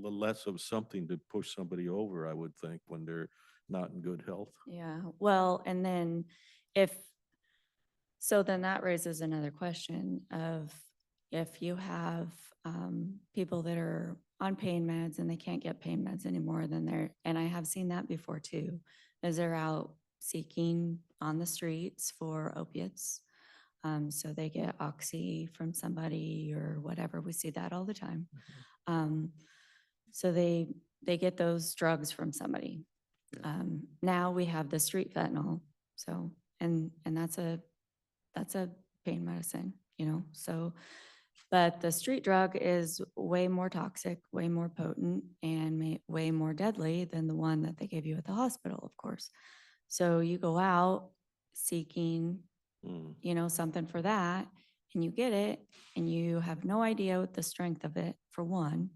less of something to push somebody over, I would think, when they're not in good health. Yeah, well, and then so then that raises another question of if you have people that are on pain meds and they can't get pain meds anymore, then and I have seen that before too, is they're out seeking on the streets for opiates. So they get Oxy from somebody or whatever. We see that all the time. So they get those drugs from somebody. Now we have the street fentanyl. So, and that's a that's a pain medicine, so. But the street drug is way more toxic, way more potent, and way more deadly than the one that they gave you at the hospital, of course. So you go out seeking, Mm. something for that, and you get it, and you have no idea what the strength of it, for one,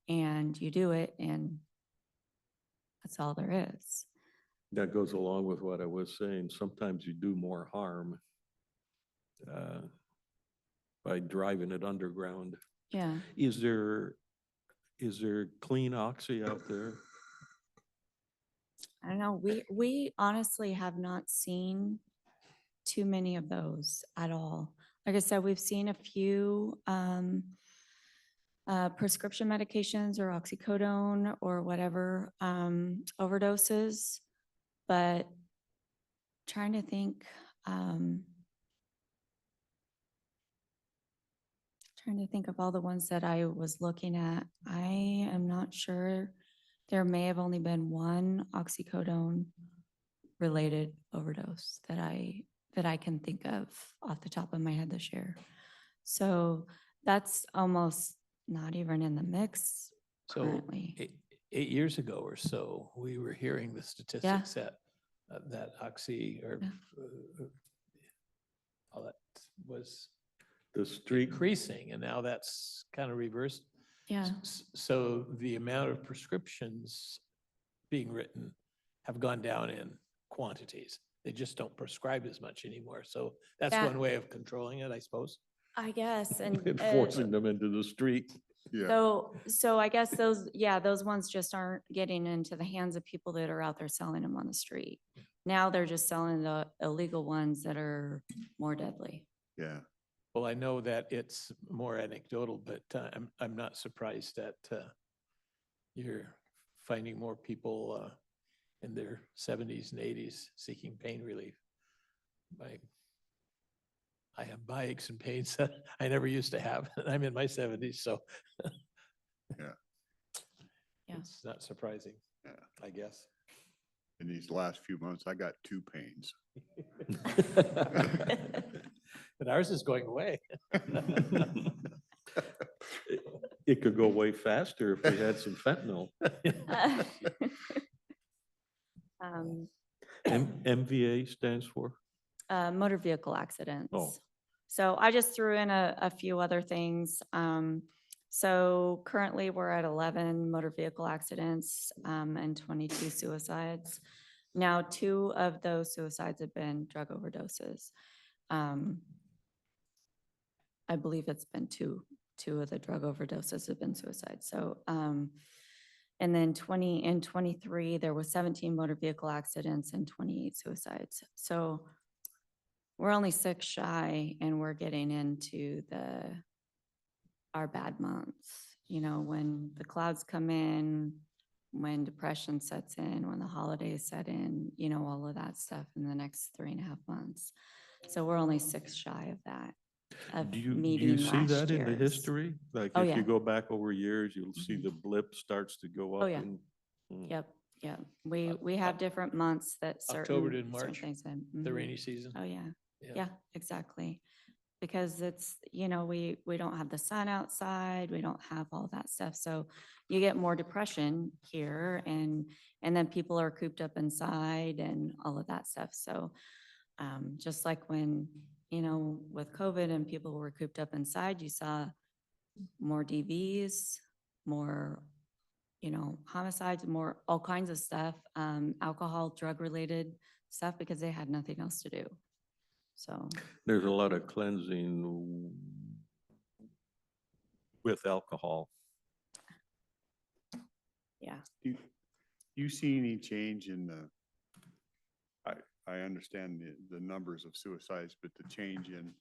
and you do it, and that's all there is. That goes along with what I was saying. Sometimes you do more harm by driving it underground. Yeah. Is there clean oxy out there? I don't know. We honestly have not seen too many of those at all. Like I said, we've seen a few prescription medications or oxycodone or whatever overdoses, but trying to think, trying to think of all the ones that I was looking at. I am not sure. There may have only been one oxycodone related overdose that I can think of off the top of my head this year. So that's almost not even in the mix So currently. 8 years ago or so, we were hearing the statistics that oxy or all that was The street, increasing, and now that's kind of reversed. Yeah, So the amount of prescriptions being written have gone down in quantities. They just don't prescribe as much anymore. So that's That- one way of controlling it, I suppose. I guess. And forcing them into the street. Yeah, so I guess those ones just aren't getting into the hands of people that are out there selling them on the street. Now they're just selling the illegal ones that are more deadly. yeah. Well, I know that it's more anecdotal, but I'm not surprised that you're finding more people in their 70s and 80s seeking pain relief. I have bikes and pains that I never used to have. I'm in my 70s, so Yeah. Yeah. it's not surprising, Yeah. I guess. In these last few months, I got 2 pains. But ours is going away. It could go way faster if we had some fentanyl. Um, MVA stands for? Motor vehicle accidents. Oh. So I just threw in a few other things. So currently we're at 11 motor vehicle accidents and 22 suicides. Now, 2 of those suicides have been drug overdoses. I believe it's been two of the drug overdoses have been suicides. So, and then 23, there was 17 motor vehicle accidents and 28 suicides. So we're only 6 shy, and we're getting into our bad months. When the clouds come in, when depression sets in, when the holidays set in, all of that stuff in the next 3.5 months. So we're only 6 shy of that. Do you meeting see last that in the year's. history? Like Oh, if yeah. you go back over years, you'll see Mhm. the blip starts to go Oh, up. yeah. and- Yep. We have different months that October to certain March, things in. the Mhm. rainy season. Oh, yeah. Yeah. Yeah, exactly. Because it's, we don't have the sun outside, we don't have all that stuff. So you get more depression here, and then people are cooped up inside and all of that stuff. So just like when, with COVID and people were cooped up inside, you saw more DVs, more, homicides, more, all kinds of stuff, alcohol, drug-related stuff, because they had nothing else to do. So, There's a lot of cleansing with alcohol. yeah. Do you see any change in I understand the numbers of suicides, but the change in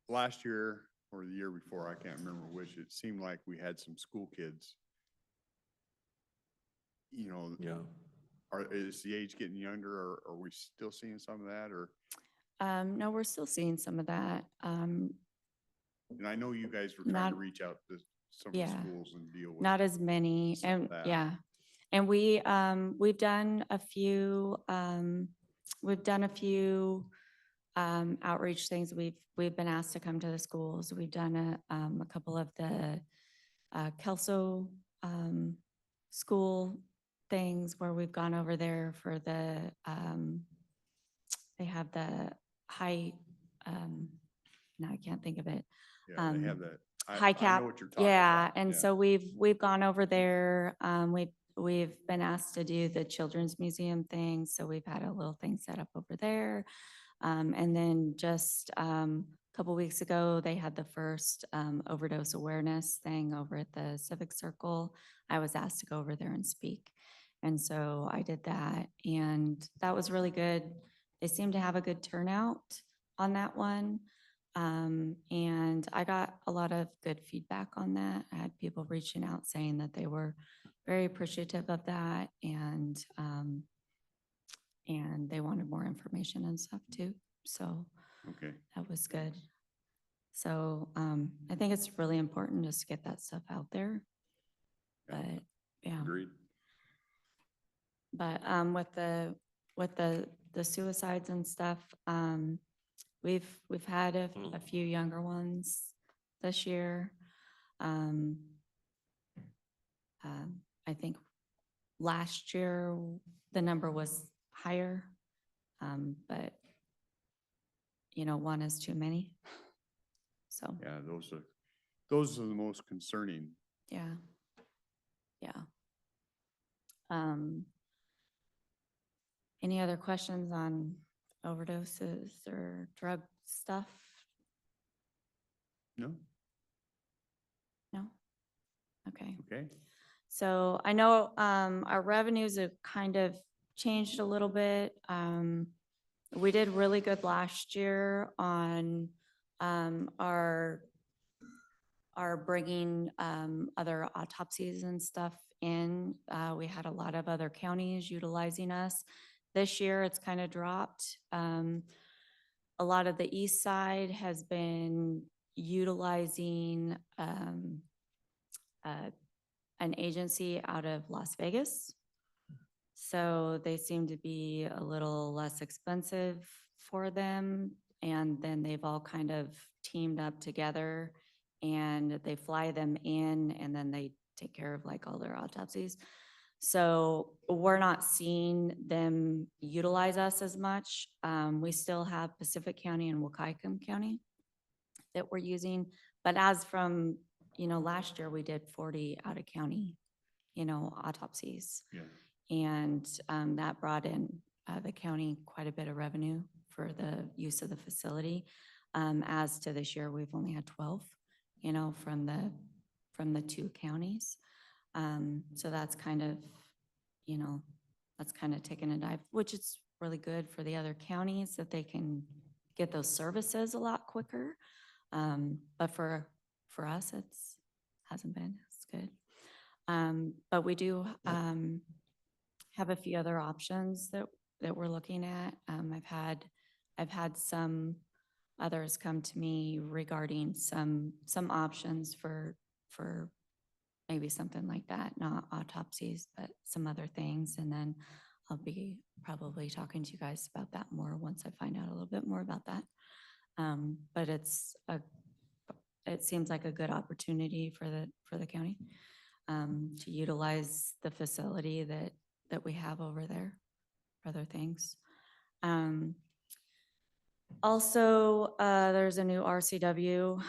last year or the year before, I can't remember which, it seemed like we had some school kids. Yeah. Is the age getting younger, or are we still seeing some of that, or? No, we're still seeing some of that. And I know you guys were trying to Not- reach out to some of the yeah. schools and deal with. Not as many, some of and that. yeah. And we've done a few, outreach things. We've been asked to come to the schools. We've done a couple of the Kelso school things where we've gone over there for the, they have the high, now I can't think of it. Yeah, they have that. High I cap. know what you're talking Yeah, about. and Yeah. so we've gone over there. We've been asked to do the Children's Museum thing, so we've had a little thing set up over there. And then just a couple weeks ago, they had the first overdose awareness thing over at the Civic Circle. I was asked to go over there and speak. And so I did that, and that was really good. They seemed to have a good turnout on that one. And I got a lot of good feedback on that. I had people reaching out saying that they were very appreciative of that, and they wanted more information and stuff too. So Okay, that was good. So I think it's really important just to get that stuff out there. Yeah. But yeah, agreed. but with the suicides and stuff, we've had a few younger ones this year. I think last year the number was higher, but one is too many. So, Yeah, those are the most concerning. yeah. Yeah. Any other questions on overdoses or drug stuff? No? No? Okay. Okay. So I know our revenues have kind of changed a little bit. We did really good last year on our bringing other autopsies and stuff in. We had a lot of other counties utilizing us. This year, it's kind of dropped. A lot of the east side has been utilizing an agency out of Las Vegas. So they seem to be a little less expensive for them. And then they've all kind of teamed up together and they fly them in and then they take care of like all their autopsies. So we're not seeing them utilize us as much. We still have Pacific County and Wahkiakum County that we're using. But as from, last year we did 40 out of county, autopsies. Yeah. And that brought in the county quite a bit of revenue for the use of the facility. As to this year, we've only had 12, from the two counties. So that's kind of, taken a dive, which is really good for the other counties that they can get those services a lot quicker. But for us, hasn't been as good. But we do have a few other options that we're looking at. I've had some others come to me regarding some options for maybe something like that, not autopsies, but some other things. And then I'll be probably talking to you guys about that more once I find out a little bit more about that. But it seems like a good opportunity for the county to utilize the facility that we have over there for other things. Also, there's a new RCW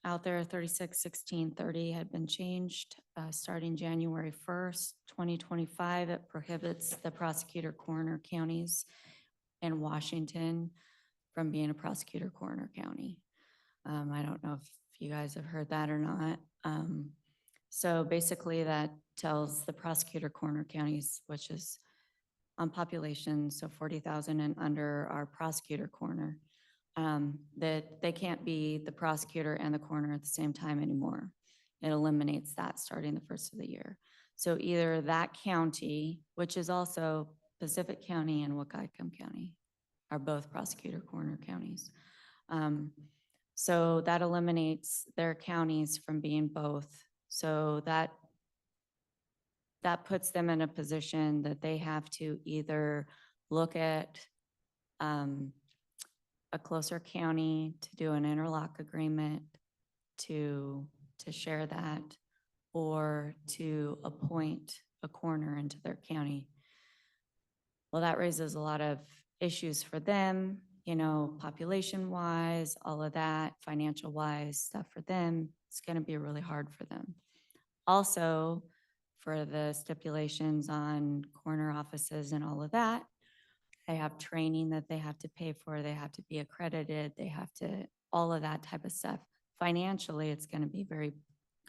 out there, 361630 had been changed starting January 1st, 2025. It prohibits the prosecutor coroner counties in Washington from being a prosecutor coroner county. I don't know if you guys have heard that or not. So basically that tells the prosecutor coroner counties, which is on population, so 40,000 and under our prosecutor coroner, that they can't be the prosecutor and the coroner at the same time anymore. It eliminates that starting the first of the year. So either that county, which is also Pacific County and Wahkiakum County, are both prosecutor coroner counties. So that eliminates their counties from being both. So that puts them in a position that they have to either look at a closer county to do an interlock agreement to share that, or to appoint a coroner into their county. Well, that raises a lot of issues for them, population wise, all of that, financial wise stuff for them. It's going to be really hard for them. Also, for the stipulations on corner offices and all of that, they have training that they have to pay for. They have to be accredited. They have to, all of that type of stuff. Financially, it's going to be very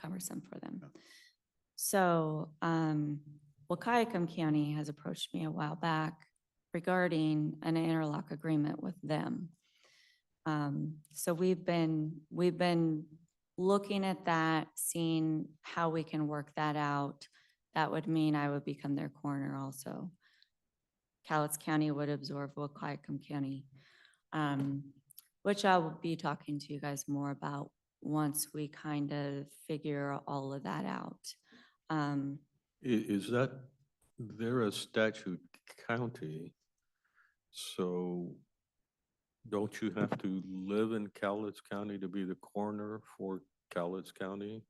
cumbersome for them. So, Wahkiakum County has approached me a while back regarding an interlock agreement with them. So we've been looking at that, seeing how we can work that out. That would mean I would become their coroner also. Cowlitz County would absorb Wahkiakum County, which I will be talking to you guys more about once we kind of figure all of that out. Is that, they're a statute county, so don't you have to live in Cowlitz County to be the coroner for Cowlitz County?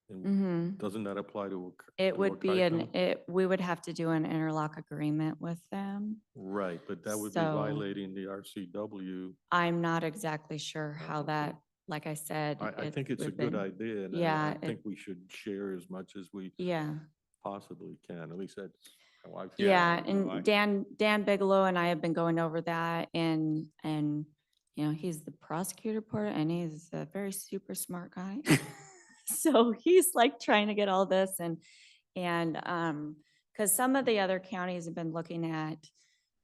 And Mhm. doesn't that apply to? It to would be Wahkiakum? we would have to do an interlock agreement with them. Right, but that would be So- violating the RCW. I'm not exactly sure how Okay. that, like I said. I think it's a we've good been- idea, and Yeah, I think we should share as much as we Yeah, possibly can. At least that's how I feel. yeah, no, I- and Dan Bigelow and I have been going over that, and he's the prosecutor part, and he's a very super smart guy. So he's like trying to get all this and because some of the other counties have been looking at,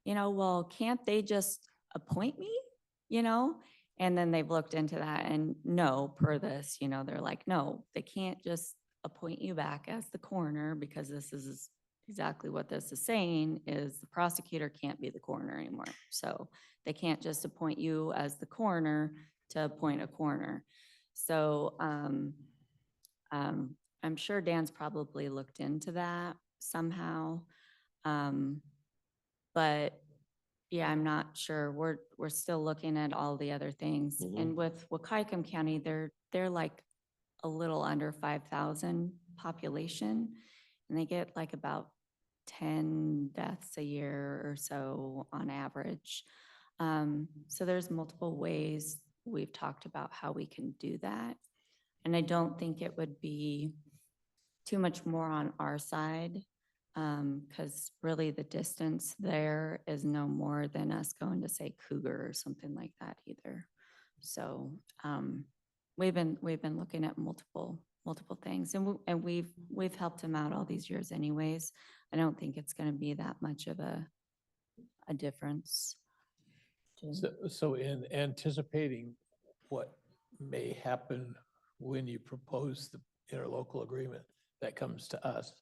well, can't they just appoint me? And then they've looked into that, and no, per this, they're like, no, they can't just appoint you back as the coroner, because this is exactly what this is saying, is the prosecutor can't be the coroner anymore. So they can't just appoint you as the coroner to appoint a coroner. So I'm sure Dan's probably looked into that somehow. But yeah, I'm not sure. We're still looking at all the other things. Mhm. And with Wahkiakum County, they're like a little under 5,000 population, and they get like about 10 deaths a year or so on average. So there's multiple ways we've talked about how we can do that. And I don't think it would be too much more on our side, because really the distance there is no more than us going to, say, Cougar or something like that either. So we've been looking at multiple things, and we've helped him out all these years anyways. I don't think it's going to be that much of a difference. So in anticipating what may happen when you propose the interlocal agreement that comes to us,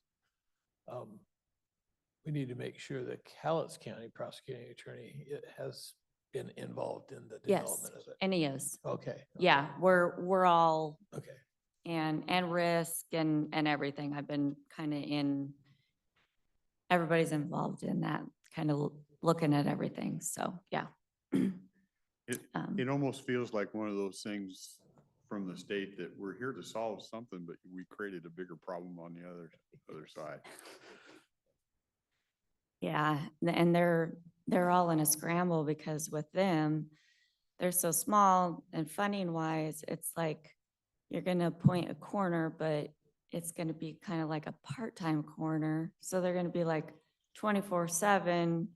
we need to make sure that Cowlitz County prosecuting attorney has been involved in the Yes, development of it. and he is. Okay. Yeah, we're all, Okay. and risk and everything. I've been kind of everybody's involved in that, kind of looking at everything. So, yeah. It almost feels like one of those things from the state that we're here to solve something, but we created a bigger problem on the other side. Yeah, and they're all in a scramble, because with them, they're so small, and funding wise, it's like you're gonna appoint a coroner, but it's gonna be kind of like a part-time coroner. So they're gonna be like 24/7,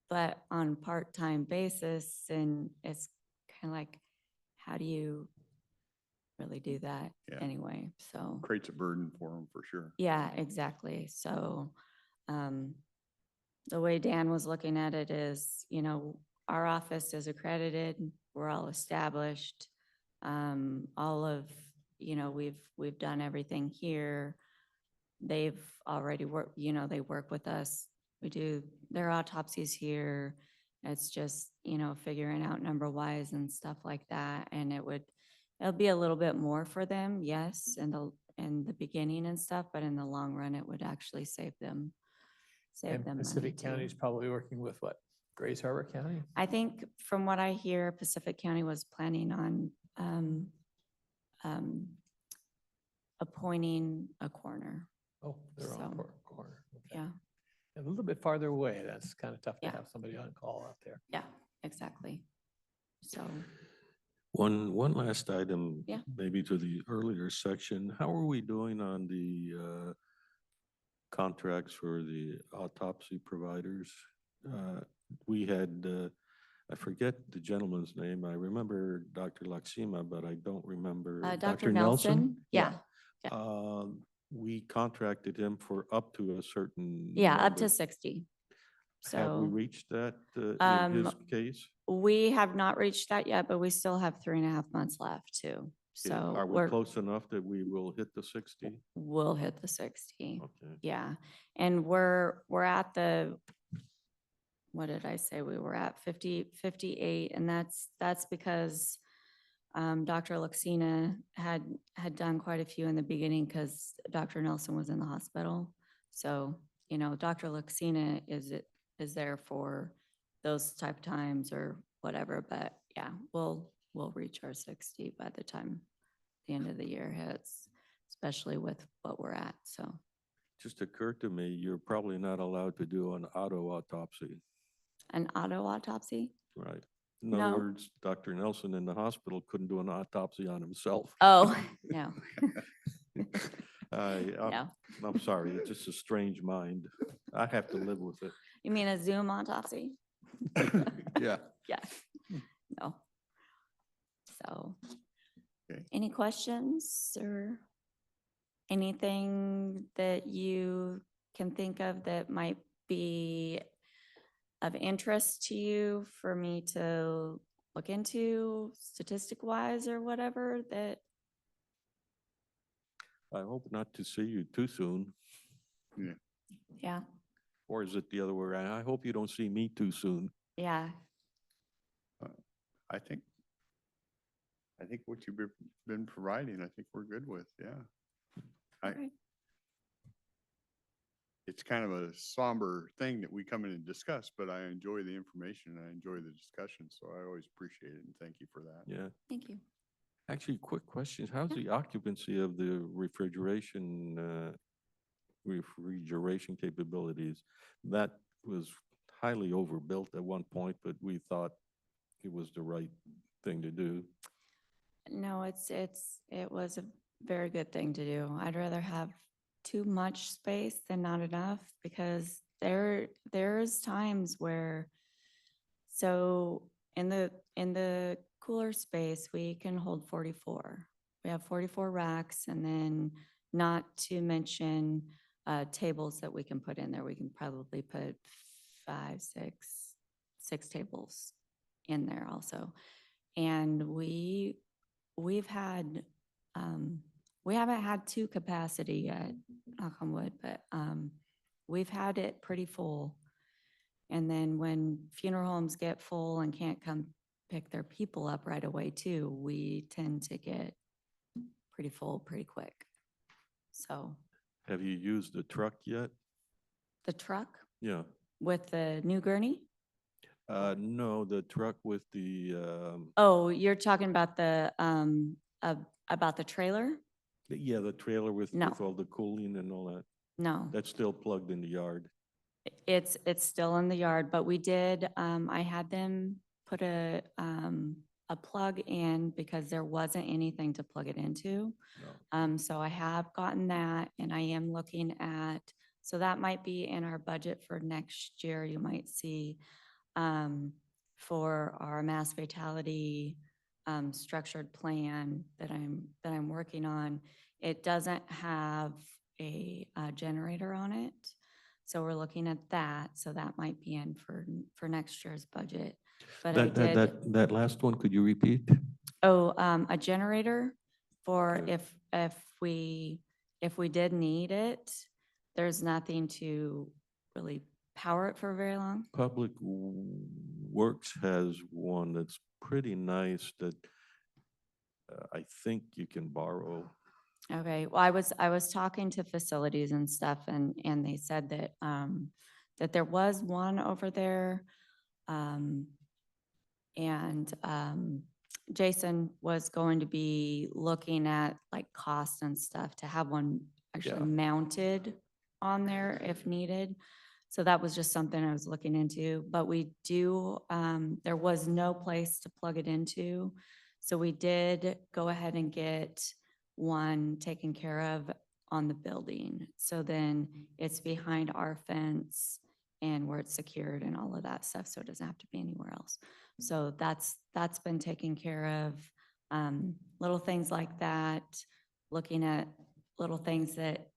but on part-time basis, and it's kind of like, how do you really do that Yeah. anyway? So. Creates a burden for them for sure. Yeah, exactly. So, the way Dan was looking at it is, our office is accredited, we're all established. All of, we've done everything here. They've already worked, they work with us. We do their autopsies here. It's just, figuring out number wise and stuff like that. And it'll be a little bit more for them, yes, in the beginning and stuff, but in the long run, it would actually save them And money Pacific too. County is probably working with what, Grace Harbor County? I think from what I hear, Pacific County was planning on um, appointing a coroner. Oh, they're on So, corner. Okay. Yeah, A little bit farther away. That's kind of tough to Yeah. have somebody on call out there. yeah, exactly. So, One last item. Yeah. Maybe to the earlier section. How are we doing on the contracts for the autopsy providers? We had, I forget the gentleman's name. I remember Dr. Laxima, but I don't remember. Dr. Nelson, yeah, yeah. We contracted him for up to a certain. Yeah, up number. to 60. Have we So reached that in his Um, case? we have not reached that yet, but we still have 3.5 months left too. Yeah. So Are we we're, close enough that we will hit the 60? we'll hit the 60. Okay. Yeah. And we're at the, what did I say? We were at 58, and that's because Dr. Luxina had done quite a few in the beginning because Dr. Nelson was in the hospital. So, you know, Dr. Luxina is there for those type times or whatever, but yeah, we'll reach our 60 by the time the end of the year hits, especially with what we're at, so. Just occurred to me, you're probably not allowed to do an auto autopsy, An auto autopsy? right? In other No. words, Dr. Nelson in the hospital couldn't do an autopsy on himself. Oh, no, I, no. I'm sorry, it's just a strange mind. I have to live with it. You mean a Zoom autopsy? Yeah. Yeah, no. So, Okay. any questions or anything that you can think of that might be of interest to you for me to look into statistic wise or whatever that, I hope not to see you too soon. yeah, Or is it the other way around? I hope you don't see me too soon. yeah. I think what you've been providing, I think we're good with, yeah. Okay. It's kind of a somber thing that we come in and discuss, but I enjoy the information and I enjoy the discussion, so I always appreciate it and thank you for that. Yeah. Thank you. Actually, quick question. How's Yeah. the occupancy of the refrigeration capabilities? That was highly overbuilt at one point, but we thought it was the right thing to do. No, it was a very good thing to do. I'd rather have too much space than not enough because there's times where, so in the cooler space, we can hold 44. We have 44 racks, and then not to mention tables that we can put in there. We can probably put 5, 6 tables in there also. And we've had, we haven't had 2 capacity yet, knock on wood, but we've had it pretty full. And then when funeral homes get full and can't come pick their people up right away too, we tend to get pretty full pretty quick. So Have you used the truck yet? the truck Yeah. with the new gurney? No, the truck with the, Oh, you're talking about the trailer? yeah, the trailer with No. all the cooling and all that. No. That's still plugged in the yard. It's still in the yard, but we did, I had them put a plug in because there wasn't anything to plug it into. No. So I have gotten that and I am looking at, so that might be in our budget for next year. You might see for our mass fatality structured plan that I'm working on. It doesn't have a generator on it. So we're looking at that. So that might be in for next year's budget. But I did, That last one, could you repeat? a generator for Okay. if we did need it, there's nothing to really power it for very long. Public Works has one that's pretty nice that I think you can borrow. Okay, well, I was talking to facilities and stuff and they said that, that there was one over there Jason was going to be looking at like costs and stuff to have one actually Yeah. mounted on there if needed. So that was just something I was looking into, but we do, there was no place to plug it into. So we did go ahead and get one taken care of on the building. So then it's behind our fence and where it's secured and all of that stuff. So it doesn't have to be anywhere else. So that's been taken care of. Little things like that, looking at little things that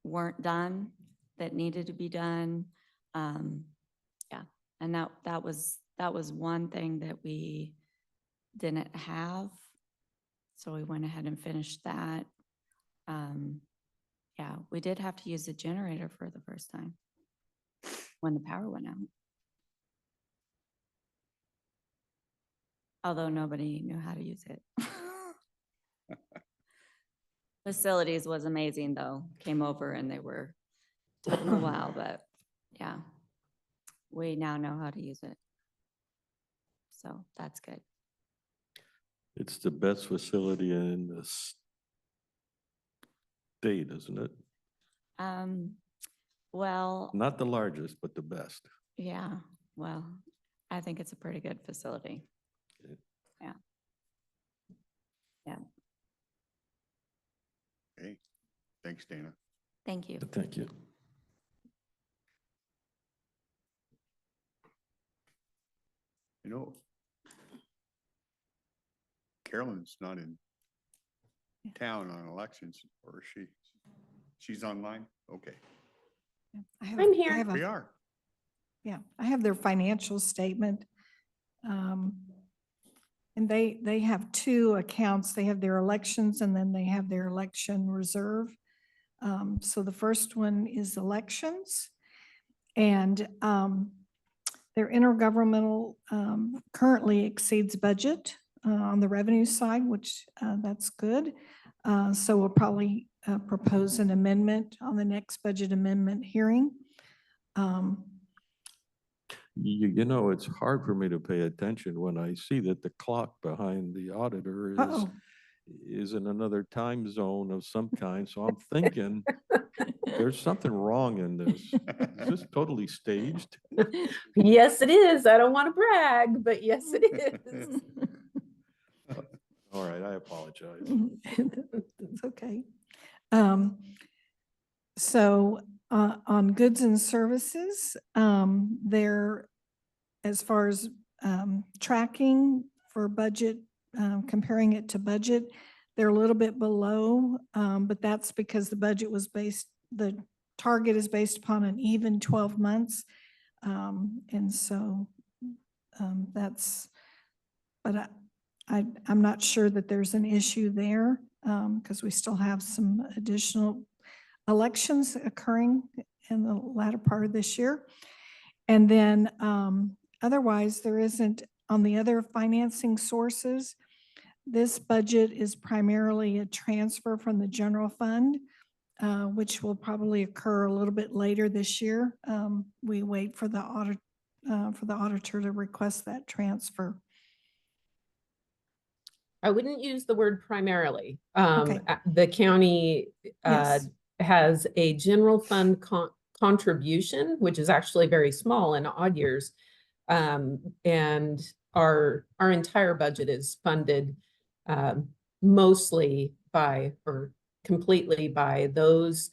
weren't done, that needed to be done. Yeah, and that was one thing that we didn't have. So we went ahead and finished that. Yeah, we did have to use a generator for the first time when the power went out. Although nobody knew how to use it. Facilities was amazing though, came over and they were, took them a while, but yeah, we now know how to use it. So that's good. It's the best facility in the state, isn't it? Well, Not the largest, but the best. yeah, well, I think it's a pretty good facility. Okay. Yeah. Yeah, Okay, thanks, Dana. thank you. Thank you. You know, Carolyn's not in town on elections, or is she? She's online? Okay, I'm here. we are. Yeah, I have their financial statement. And they have two accounts. They have their elections and then they have their election reserve. So the first one is elections. And their intergovernmental currently exceeds budget on the revenue side, which that's good. So we'll probably propose an amendment on the next budget amendment hearing. You know, it's hard for me to pay attention when I see that the clock behind the auditor Uh-oh. is in another time zone of some kind. So I'm thinking there's something wrong in this. Is this totally staged? Yes, it is. I don't want to brag, but yes, it is. All right, I apologize. It's okay. So on goods and services, they're, as far as tracking for budget, comparing it to budget, they're a little bit below, but that's because the budget was based, the target is based upon an even 12 months. And so that's, but I'm not sure that there's an issue there because we still have some additional elections occurring in the latter part of this year. And then otherwise, there isn't, on the other financing sources, this budget is primarily a transfer from the general fund, which will probably occur a little bit later this year. We wait for the auditor to request that transfer. I wouldn't use the word primarily. Okay. The county Yes. has a general fund contribution, which is actually very small in odd years. And our entire budget is funded mostly by, or completely by those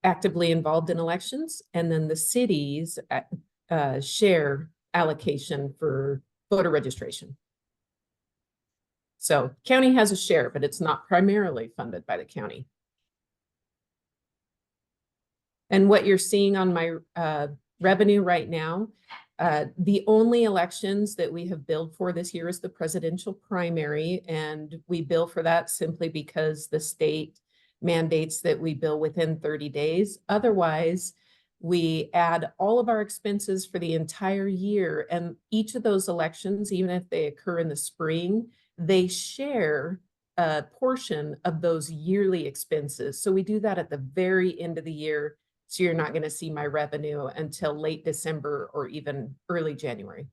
actively involved in elections. And then the cities share allocation for voter registration. So county has a share, but it's not primarily funded by the county. And what you're seeing on my revenue right now, the only elections that we have billed for this year is the presidential primary. And we bill for that simply because the state mandates that we bill within 30 days. Otherwise, we add all of our expenses for the entire year. And each of those elections, even if they occur in the spring, they share a portion of those yearly expenses. So we do that at the very end of the year So you're not going to see my revenue until late December or even early January.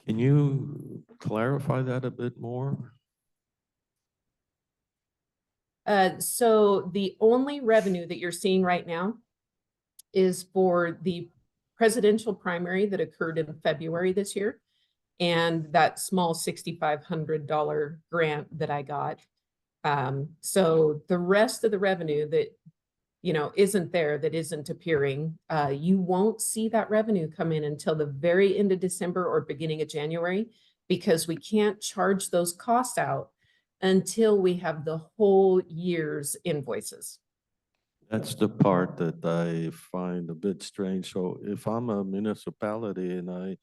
Can you clarify that a bit more? So the only revenue that you're seeing right now is for the presidential primary that occurred in February this year, and that small $6,500 grant that I got. So the rest of the revenue that, you know, isn't there, that isn't appearing, you won't see that revenue come in until the very end of December or beginning of January, because we can't charge those costs out until we have the whole year's invoices. That's the part that I find a bit strange. So if I'm a municipality and I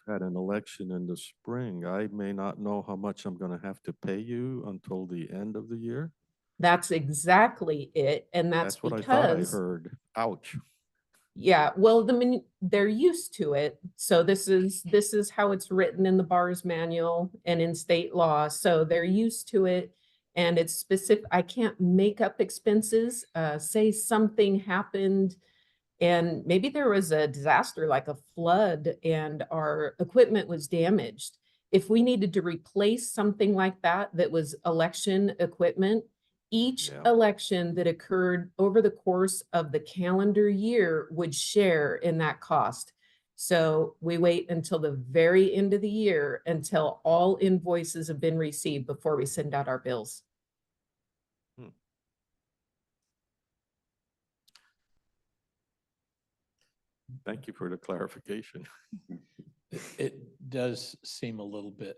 had an election in the spring, I may not know how much I'm gonna have to pay you until the end of the year? That's exactly it. And that's What I thought I because, heard. Ouch. yeah, well, they're used to it. So this is how it's written in the BARS manual and in state law. So they're used to it. And it's specific. I can't make up expenses. Say something happened and maybe there was a disaster like a flood and our equipment was damaged. If we needed to replace something like that, that was election equipment, each Yeah. election that occurred over the course of the calendar year would share in that cost. So we wait until the very end of the year until all invoices have been received before we send out our bills. Thank you for the clarification. It does seem a little bit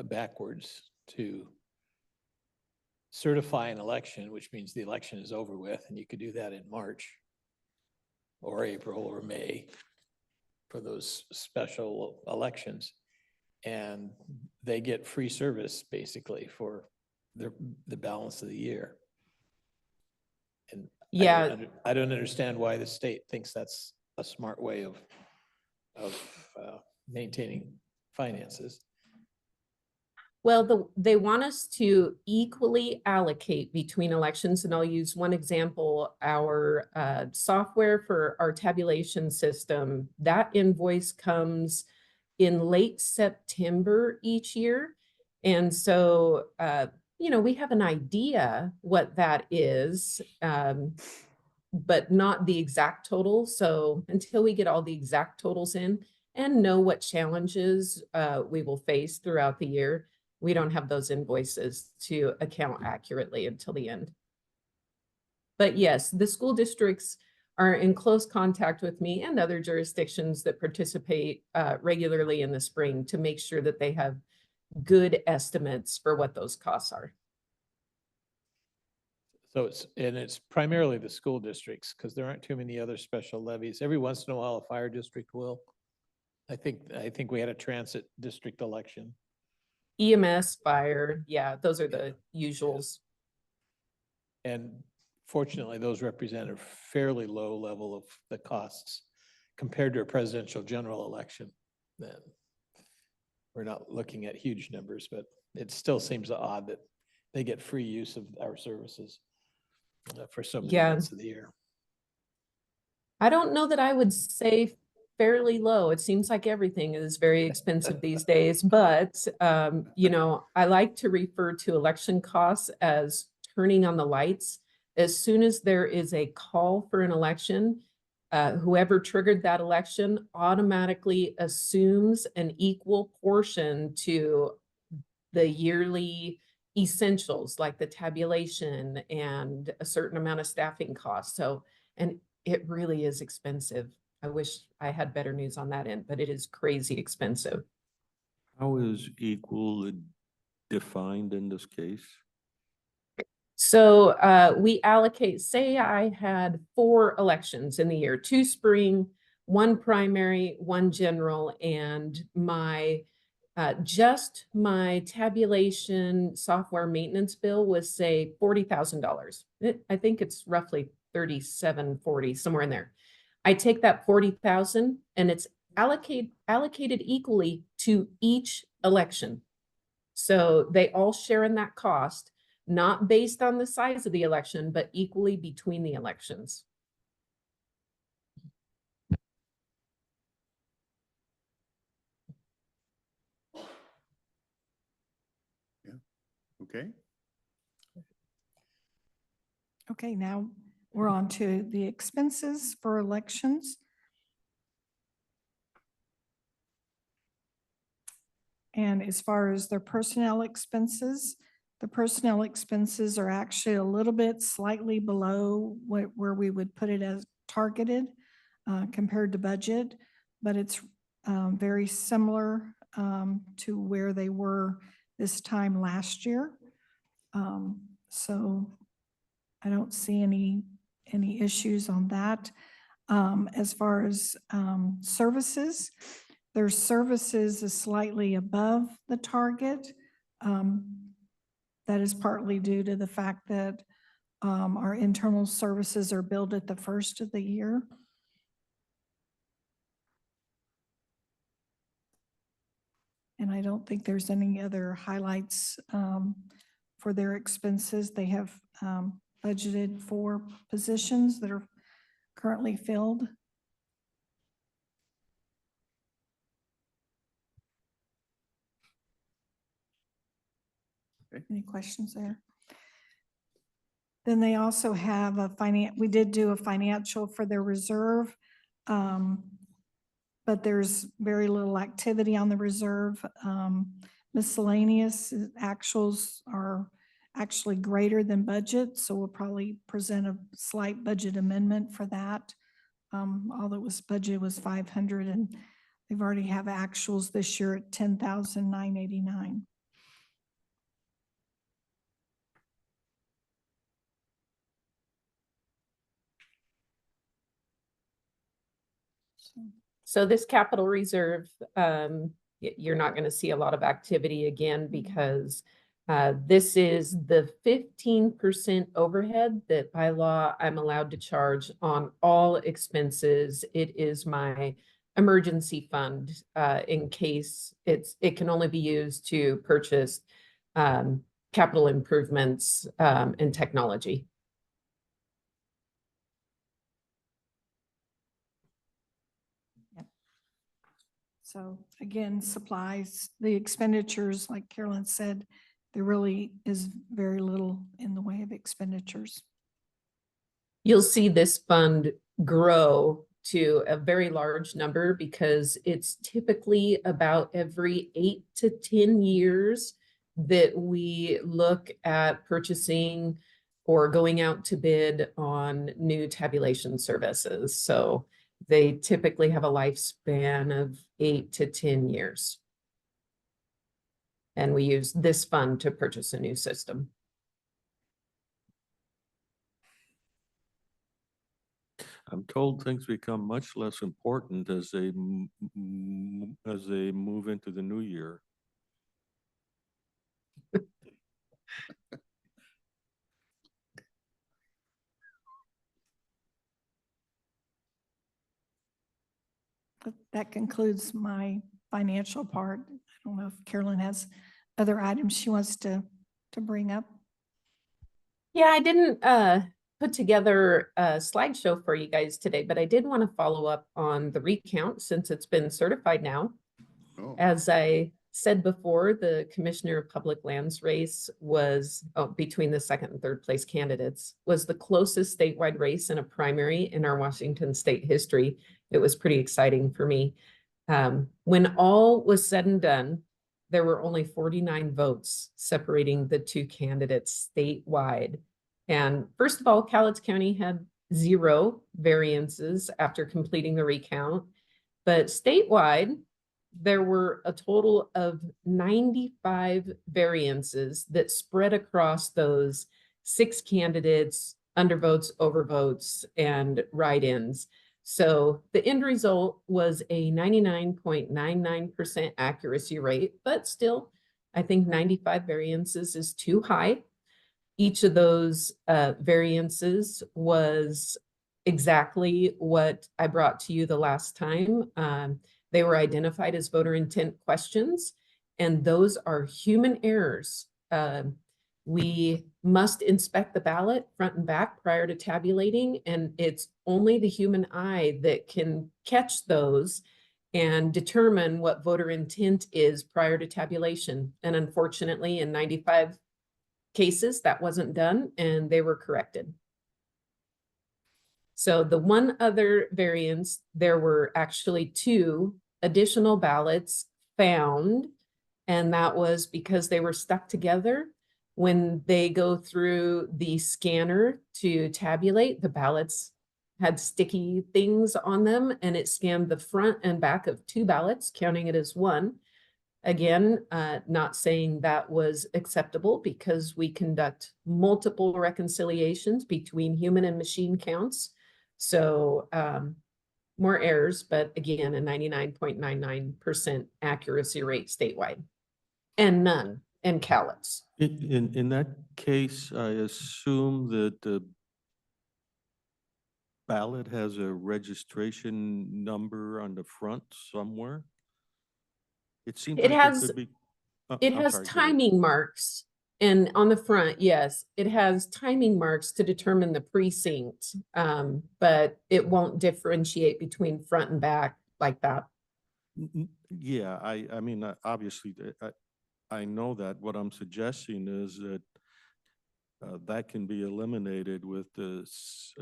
backwards to certify an election, which means the election is over with, and you could do that in March or April or May for those special elections. And they get free service basically for the balance of the year. And Yeah. I don't understand why the state thinks that's a smart way of maintaining finances. Well, they want us to equally allocate between elections, and I'll use one example. Our software for our tabulation system, that invoice comes in late September each year. And so, you know, we have an idea what that is, but not the exact total. So until we get all the exact totals in and know what challenges we will face throughout the year, we don't have those invoices to account accurately until the end. But yes, the school districts are in close contact with me and other jurisdictions that participate regularly in the spring to make sure that they have good estimates for what those costs are. So it's primarily the school districts, because there aren't too many other special levies. Every once in a while, a fire district will. I think we had a transit district election. EMS, fire, yeah, those are the usuals. And fortunately, those represent a fairly low level of the costs compared to a presidential general election. Then we're not looking at huge numbers, but it still seems odd that they get free use of our services for so many months of the year. I don't know that I would say fairly low. It seems like everything is very expensive these days, but you know, I like to refer to election costs as turning on the lights. As soon as there is a call for an election, whoever triggered that election automatically assumes an equal portion to the yearly essentials like the tabulation and a certain amount of staffing costs. So, and it really is expensive. I wish I had better news on that end, but it is crazy expensive. How is equal defined in this case? So we allocate, say I had 4 elections in the year, 2 spring, 1 primary, 1 general, and my just my tabulation software maintenance bill was, say, $40,000. I think it's roughly 3740, somewhere in there. I take that 40,000 and it's allocated equally to each election. So they all share in that cost, not based on the size of the election, but equally between the elections. Okay, Okay, now we're on to the expenses for elections. And as far as their personnel expenses, the personnel expenses are actually a little bit slightly below where we would put it as targeted compared to budget, but it's very similar to where they were this time last year. So I don't see any issues on that. As far as services, their services is slightly above the target. That is partly due to the fact that our internal services are billed at the first of the year. And I don't think there's any other highlights for their expenses. They have budgeted 4 positions that are currently filled. Okay. Any questions there? Then they also have a we did do a financial for their reserve, but there's very little activity on the reserve. Miscellaneous actuals are actually greater than budget, so we'll probably present a slight budget amendment for that. All that was budget was 500, and they've already have actuals this year at 10,989. So this capital reserve, you're not going to see a lot of activity again because this is the 15% overhead that by law I'm allowed to charge on all expenses. It is my emergency fund in case it can only be used to purchase capital improvements and technology. So again, supplies, the expenditures, like Carolyn said, there really is very little in the way of expenditures. You'll see this fund grow to a very large number because it's typically about every 8 to 10 years that we look at purchasing or going out to bid on new tabulation services. So they typically have a lifespan of 8 to 10 years. And we use this fund to purchase a new system. I'm told things become much less important as they move into the new year. But that concludes my financial part. I don't know if Carolyn has other items she wants to bring up. Yeah, I didn't put together a slideshow for you guys today, but I did want to follow up on the recount since it's been certified now. oh, As I said before, the Commissioner of Public Lands race was between the second and third place candidates, was the closest statewide race in a primary in our Washington state history. It was pretty exciting for me. When all was said and done, there were only 49 votes separating the 2 candidates statewide. And first of all, Cowlitz County had 0 variances after completing the recount, but statewide, there were a total of 95 variances that spread across those 6 candidates, undervotes, overvotes, and write-ins. So the end result was a 99.99% accuracy rate, but still, I think 95 variances is too high. Each of those variances was exactly what I brought to you the last time. They were identified as voter intent questions, and those are human errors. We must inspect the ballot front and back prior to tabulating, and it's only the human eye that can catch those and determine what voter intent is prior to tabulation. And unfortunately, in 95 cases, that wasn't done and they were corrected. So the one other variance, there were actually 2 additional ballots found, and that was because they were stuck together. When they go through the scanner to tabulate, the ballots had sticky things on them, and it scanned the front and back of 2 ballots, counting it as one. Again, not saying that was acceptable because we conduct multiple reconciliations between human and machine counts. So more errors, but again, a 99.99% accuracy rate statewide, and none in Cowlitz. In that case, I assume that the ballot has a registration number on the front somewhere? It seems It like has- could be. It I'm has sorry, go ahead. timing marks, and on the front, yes, it has timing marks to determine the precinct. But it won't differentiate between front and back like that. Yeah, I mean, obviously, I know that. What I'm suggesting is that that can be eliminated with this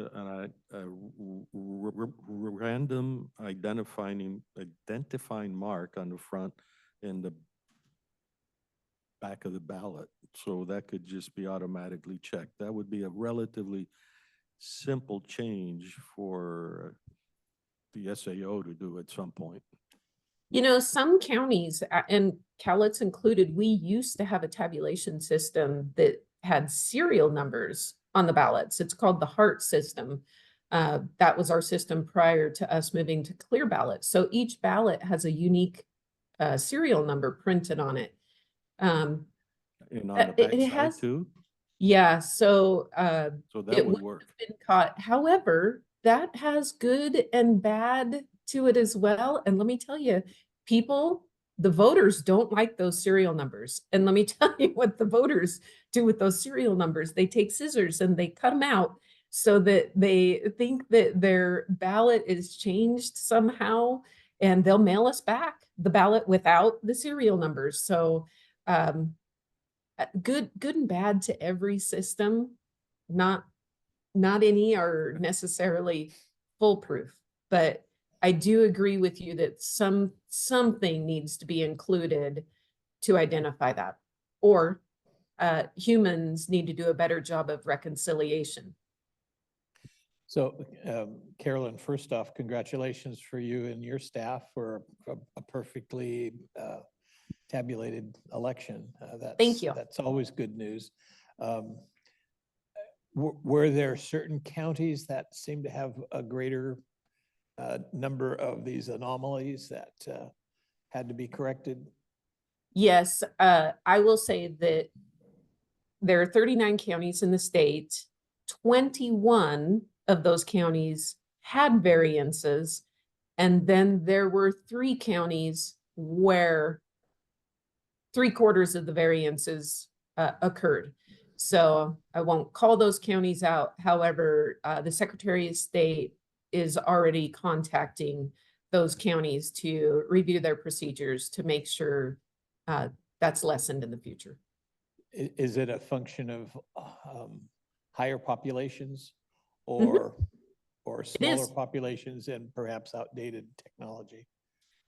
random identifying mark on the front and the back of the ballot. So that could just be automatically checked. That would be a relatively simple change for the SAO to do at some point. You know, some counties, and Cowlitz included, we used to have a tabulation system that had serial numbers on the ballots. It's called the HART system. That was our system prior to us moving to clear ballots. So each ballot has a unique serial number printed on it. And on the back It side has, too? yeah, so So that it would would work. have been caught. However, that has good and bad to it as well. And let me tell you, people, the voters don't like those serial numbers. And let me tell you what the voters do with those serial numbers. They take scissors and they cut them out so that they think that their ballot is changed somehow, and they'll mail us back the ballot without the serial numbers. So good and bad to every system. Not any are necessarily foolproof, but I do agree with you that something needs to be included to identify that, or humans need to do a better job of reconciliation. So Carolyn, first off, congratulations for you and your staff for a perfectly tabulated election. Thank you. That's always good news. Were there certain counties that seem to have a greater number of these anomalies that had to be corrected? Yes, I will say that there are 39 counties in the state. 21 of those counties had variances, and then there were 3 counties where 3/4 of the variances occurred. So I won't call those counties out. However, the Secretary of State is already contacting those counties to review their procedures to make sure that's lessened in the future. Is it a function of higher populations Mhm. or is. smaller populations and perhaps outdated technology?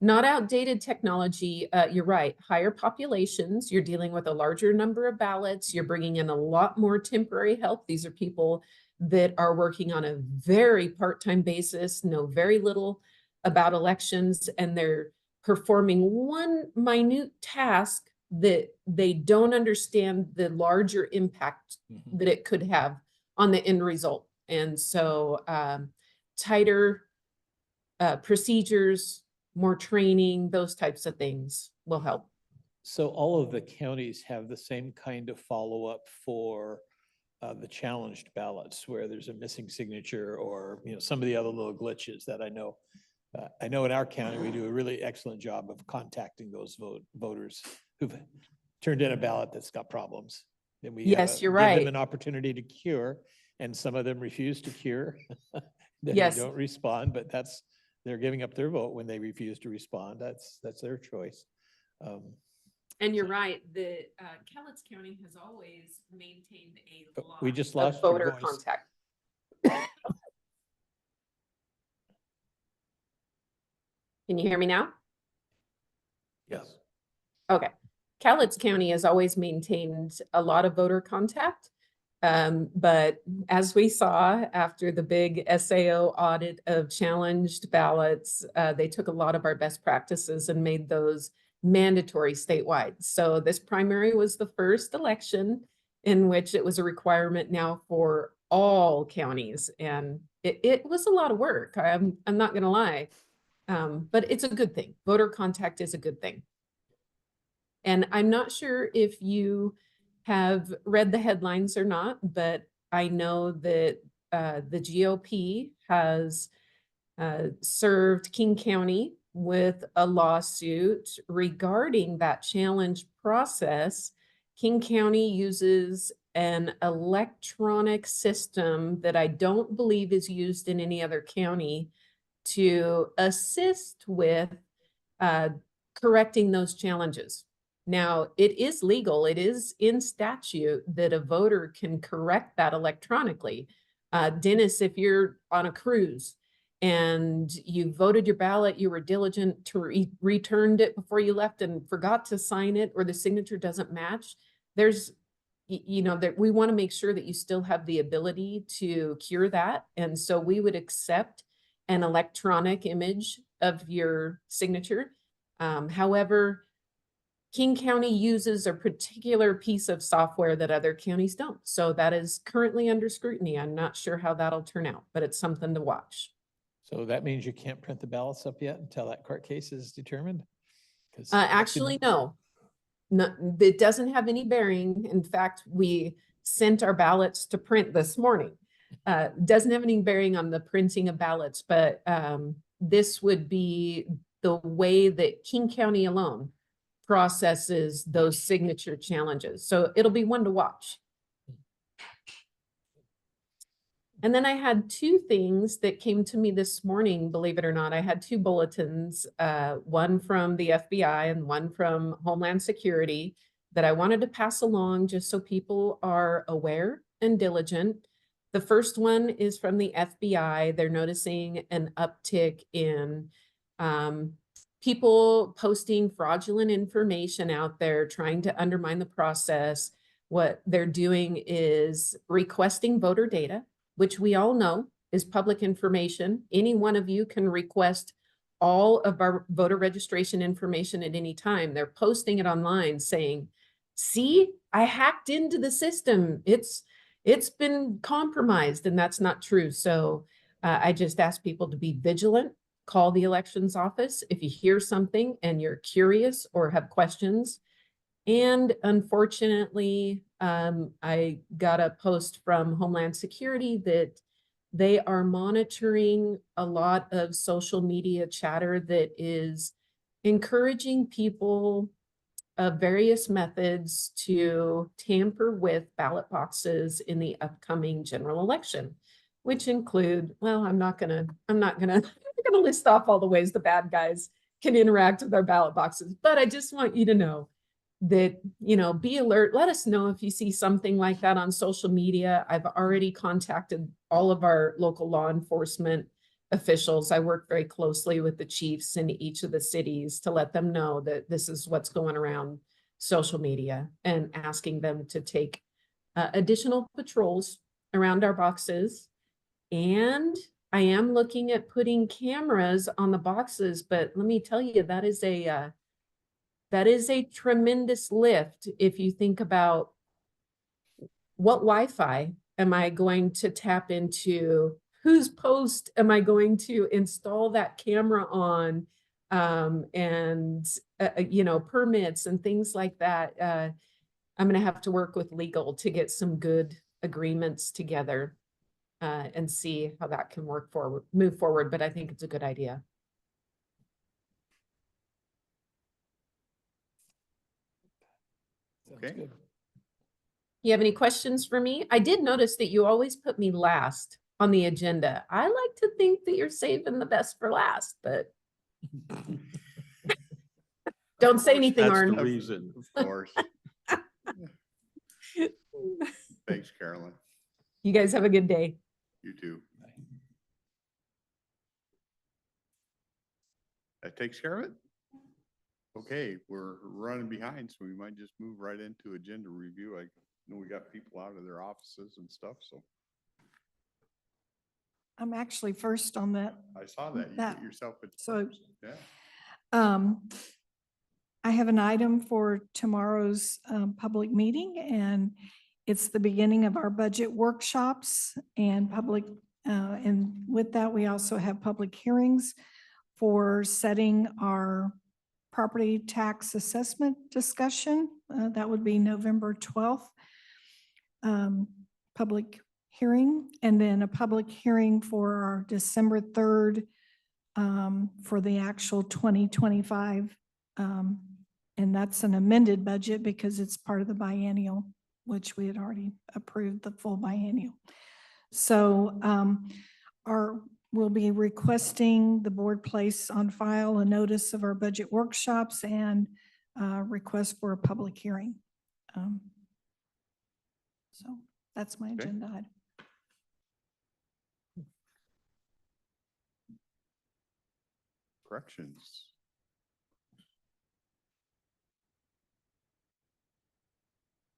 Not outdated technology. You're right. Higher populations, you're dealing with a larger number of ballots. You're bringing in a lot more temporary help. These are people that are working on a very part-time basis, know very little about elections, and they're performing one minute task that they don't understand the larger impact that it could have on the end result. And so tighter procedures, more training, those types of things will help. So all of the counties have the same kind of follow-up for the challenged ballots where there's a missing signature or, some of the other little glitches that I know. I know in our county, we do a really excellent job of contacting those voters who've turned in a ballot that's got problems. Then we Yes, you're give right. them an opportunity to cure, and some of them refuse to cure. Then they Yes. don't respond, but they're giving up their vote when they refuse to respond. That's their choice. And you're right, the Cowlitz County has always maintained a But lot we just of lost your voter voice. contact. Can you hear me now? Yes. Okay. Cowlitz County has always maintained a lot of voter contact. But as we saw after the big SAO audit of challenged ballots, they took a lot of our best practices and made those mandatory statewide. So this primary was the first election in which it was a requirement now for all counties. And it was a lot of work. I'm not gonna lie. But it's a good thing. Voter contact is a good thing. And I'm not sure if you have read the headlines or not, but I know that the GOP has served King County with a lawsuit regarding that challenge process. King County uses an electronic system that I don't believe is used in any other county to assist with correcting those challenges. Now, it is legal, it is in statute that a voter can correct that electronically. Dennis, if you're on a cruise and you voted your ballot, you were diligent to returned it before you left and forgot to sign it, or the signature doesn't match, there's, you know, that we want to make sure that you still have the ability to cure that. And so we would accept an electronic image of your signature. However, King County uses a particular piece of software that other counties don't. So that is currently under scrutiny. I'm not sure how that'll turn out, but it's something to watch. So that means you can't print the ballots up yet until that court case is determined? 'Cause Actually, no. No, it doesn't have any bearing. In fact, we sent our ballots to print this morning. Doesn't have any bearing on the printing of ballots, but this would be the way that King County alone processes those signature challenges. So it'll be one to watch. And then I had two things that came to me this morning, believe it or not. I had two bulletins, one from the FBI and one from Homeland Security that I wanted to pass along just so people are aware and diligent. The first one is from the FBI. They're noticing an uptick in people posting fraudulent information out there, trying to undermine the process. What they're doing is requesting voter data, which we all know is public information. Any one of you can request all of our voter registration information at any time. They're posting it online saying, see, I hacked into the system. It's been compromised, and that's not true. So I just ask people to be vigilant. Call the elections office if you hear something and you're curious or have questions. And unfortunately, I got a post from Homeland Security that they are monitoring a lot of social media chatter that is encouraging people of various methods to tamper with ballot boxes in the upcoming general election, which include, well, I'm not gonna list off all the ways the bad guys can interact with our ballot boxes, but I just want you to know that, you know, be alert. Let us know if you see something like that on social media. I've already contacted all of our local law enforcement officials. I work very closely with the chiefs in each of the cities to let them know that this is what's going around social media, and asking them to take additional patrols around our boxes. And I am looking at putting cameras on the boxes, but let me tell you, that is a tremendous lift if you think about what Wi-Fi am I going to tap into, whose post am I going to install that camera on, and you know, permits and things like that. I'm going to have to work with legal to get some good agreements together and see how that can move forward. But I think it's a good idea. Sounds Okay. good. You have any questions for me? I did notice that you always put me last on the agenda. I like to think that you're saving the best for last, but don't say anything, That's the Arn. reason. Of course. Thanks, Carolyn. You guys have a good day. You too. That takes care of it? Okay, we're running behind, so we might just move right into agenda review. I know we got people out of their offices and stuff, so I'm actually first on that. I saw that. You That- put yourself at so- first. Yeah. I have an item for tomorrow's public meeting, and it's the beginning of our budget workshops and public, and with that, we also have public hearings for setting our property tax assessment discussion. That would be November 12th. Public hearing, and then a public hearing for our December 3rd for the actual 2025. And that's an amended budget because it's part of the biennial, which we had already approved the full biennial. So we'll be requesting the board place on file a notice of our budget workshops and request for a public hearing. So that's my Okay. agenda item. Corrections.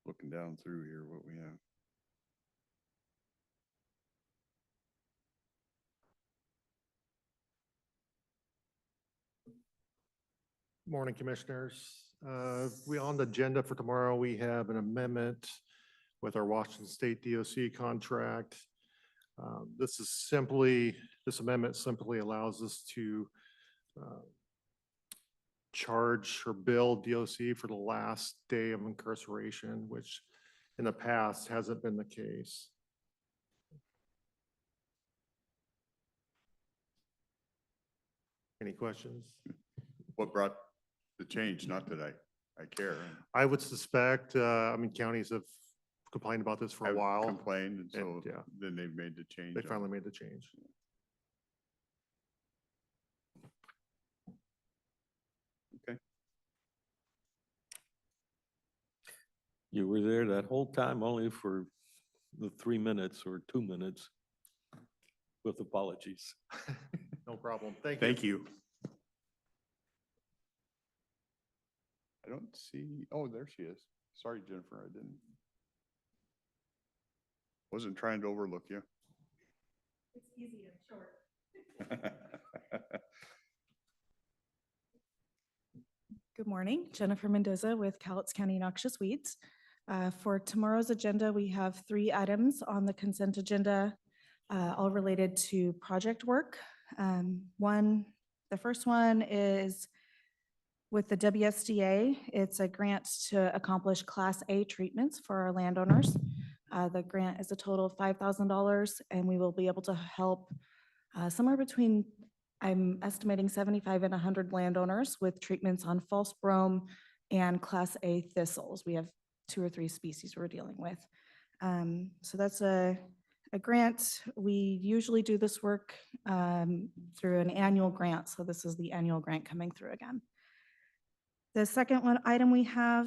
Looking down through here, what we have. Morning, Commissioners. We on the agenda for tomorrow, we have an amendment with our Washington State DOC contract. This amendment simply allows us to charge or bill DOC for the last day of incarceration, which in the past hasn't been the case. Any questions? What brought the change? Not that I care. I would suspect, counties have complained about this for a Have while. Complained, and so yeah. then they've made the change. They on finally it. made the change. You were there that whole time only for the 3 minutes or 2 minutes with apologies. No problem. Thank you. Thank you. I don't see, oh, there she is. Sorry, Jennifer, I didn't. Wasn't trying to overlook you. It's easy and short. Good morning, Jennifer Mendoza with Cowlitz County Noxious Weeds. For tomorrow's agenda, we have 3 items on the consent agenda, all related to project work. The first one is with the WSDA. It's a grant to accomplish Class A treatments for our landowners. The grant is a total of $5,000, and we will be able to help somewhere between, I'm estimating 75 and 100 landowners with treatments on false brome and Class A thistles. We have 2 or 3 species we're dealing with. So that's a grant. We usually do this work through an annual grant. So this is the annual grant coming through again. The second item we have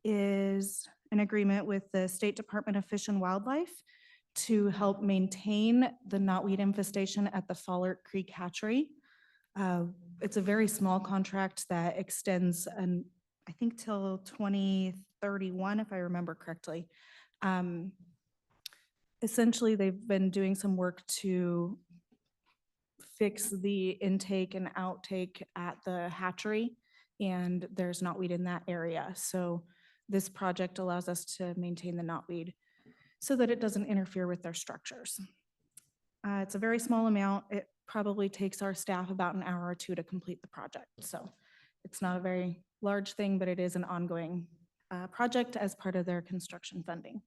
is an agreement with the State Department of Fish and Wildlife to help maintain the knotweed infestation at the Follert Creek Hatchery. It's a very small contract that extends, I think till 2031, if I remember correctly. Essentially, they've been doing some work to fix the intake and outtake at the hatchery, and there's knotweed in that area. So this project allows us to maintain the knotweed so that it doesn't interfere with their structures. It's a very small amount. It probably takes our staff about an hour or 2 to complete the project. So it's not a very large thing, but it is an ongoing project as part of their construction funding.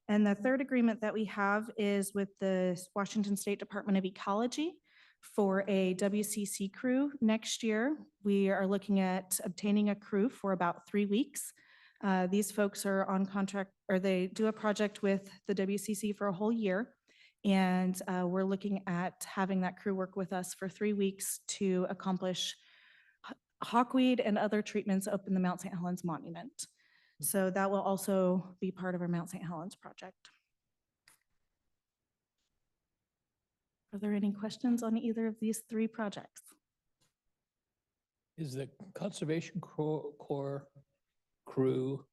And the third agreement that we have is with the Washington State Department of Ecology for a WCC crew next year. We are looking at obtaining a crew for about 3 weeks. These folks are on contract, or they do a project with the WCC for a whole year. And we're looking at having that crew work with us for 3 weeks to accomplish hawkweed and other treatments up in the Mount St. Helens Monument. So that will also be part of our Mount St. Helens project. Are there any questions on either of these 3 projects? Is the Conservation Corps crew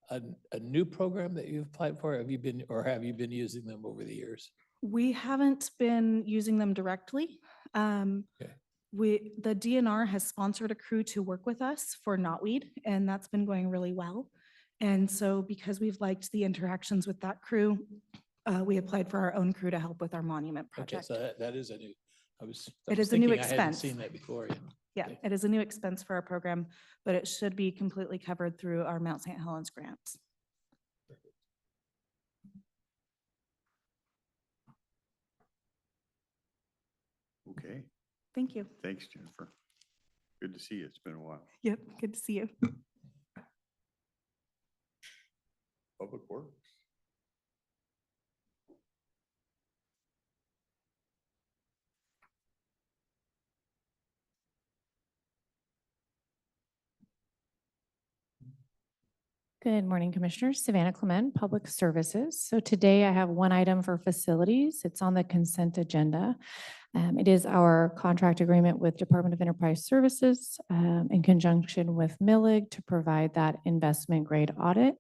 a new program that you've applied for? Have you been using them over the years? We haven't been using them directly. The DNR has sponsored a crew to work with us for knotweed, and that's been going really well. And so because we've liked the interactions with that crew, we applied for our own crew to help with our monument Okay, project. so that is a new, I was It is a new thinking I hadn't expense. seen that before. Yeah, Okay. it is a new expense for our program, but it should be completely covered through our Mount St. Helens grants. Okay, Thank you. thanks, Jennifer. Good to see you. It's been a while. Yep, good to see you. Public Works. Good morning, Commissioners. Savannah Clement, Public Services. So today I have one item for facilities. It's on the consent agenda. It is our contract agreement with Department of Enterprise Services in conjunction with MILIG to provide that investment grade audit.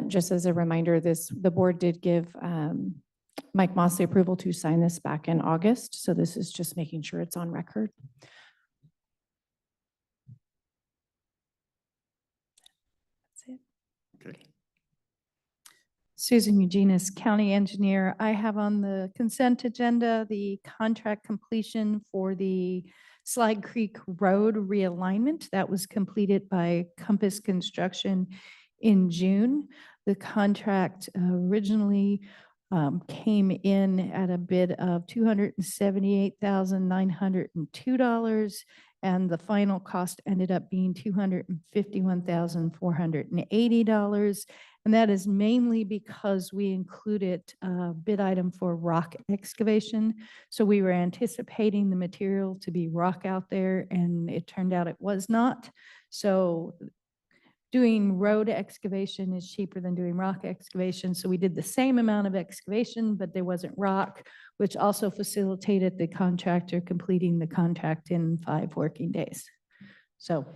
Just as a reminder, the board did give Mike Moss the approval to sign this back in August. So this is just making sure it's on record. Okay. Susan Eugenis, County Engineer. I have on the consent agenda the contract completion for the Slide Creek Road realignment that was completed by Compass Construction in June. The contract originally came in at a bid of $278,902, and the final cost ended up being $251,480. And that is mainly because we included a bid item for rock excavation. So we were anticipating the material to be rock out there, and it turned out it was not. So doing road excavation is cheaper than doing rock excavation. So we did the same amount of excavation, but there wasn't rock, which also facilitated the contractor completing the contract in 5 working days. So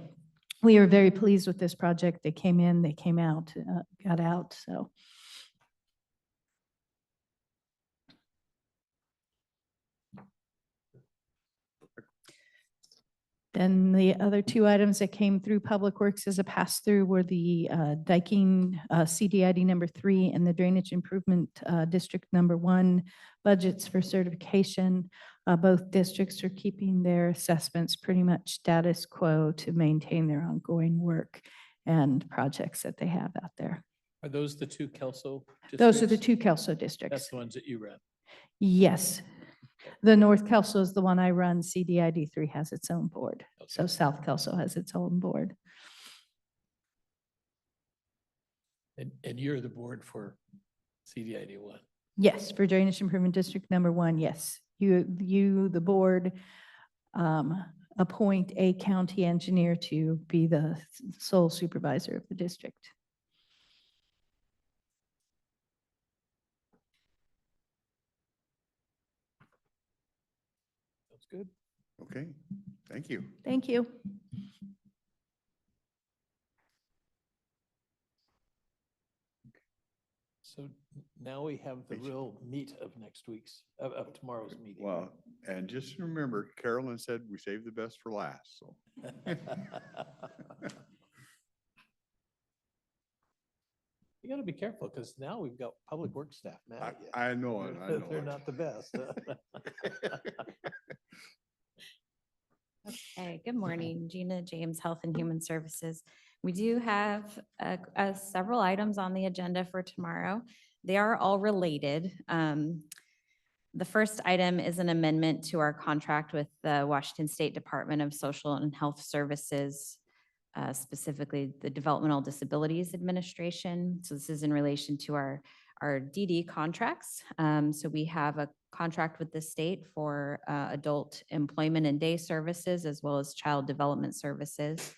we are very pleased with this project. They came in, they came out, got out, so. Then the other 2 items that came through Public Works as a pass-through were the Diking CDID number 3 and the Drainage Improvement District number 1 budgets for certification. Both districts are keeping their assessments pretty much status quo to maintain their ongoing work and projects that they have out there. Are those the 2 Kelso? Those are the districts? 2 Kelso That's districts. the ones that you ran. Yes. The North Kelso is the one I run. CDID 3 has its own board. So Okay. South Kelso has its own board. And you're the board for CDID 1. Yes, for Drainage Improvement District number 1, yes. You, the board, appoint a county engineer to be the sole supervisor of the district. That's good. Okay, thank you. Thank you. So now we have the real meat of next week's, of tomorrow's meeting. Well, and just remember, Carolyn said we saved the best for last, so. You gotta be careful, because now we've got public works staff mad at you. I know it, I know They're it. not the best. Hey, good morning, Gina James, Health and Human Services. We do have several items on the agenda for tomorrow. They are all related. The first item is an amendment to our contract with the Washington State Department of Social and Health Services specifically the Developmental Disabilities Administration. So this is in relation to our DD contracts. So we have a contract with the state for adult employment and day services as well as child development services.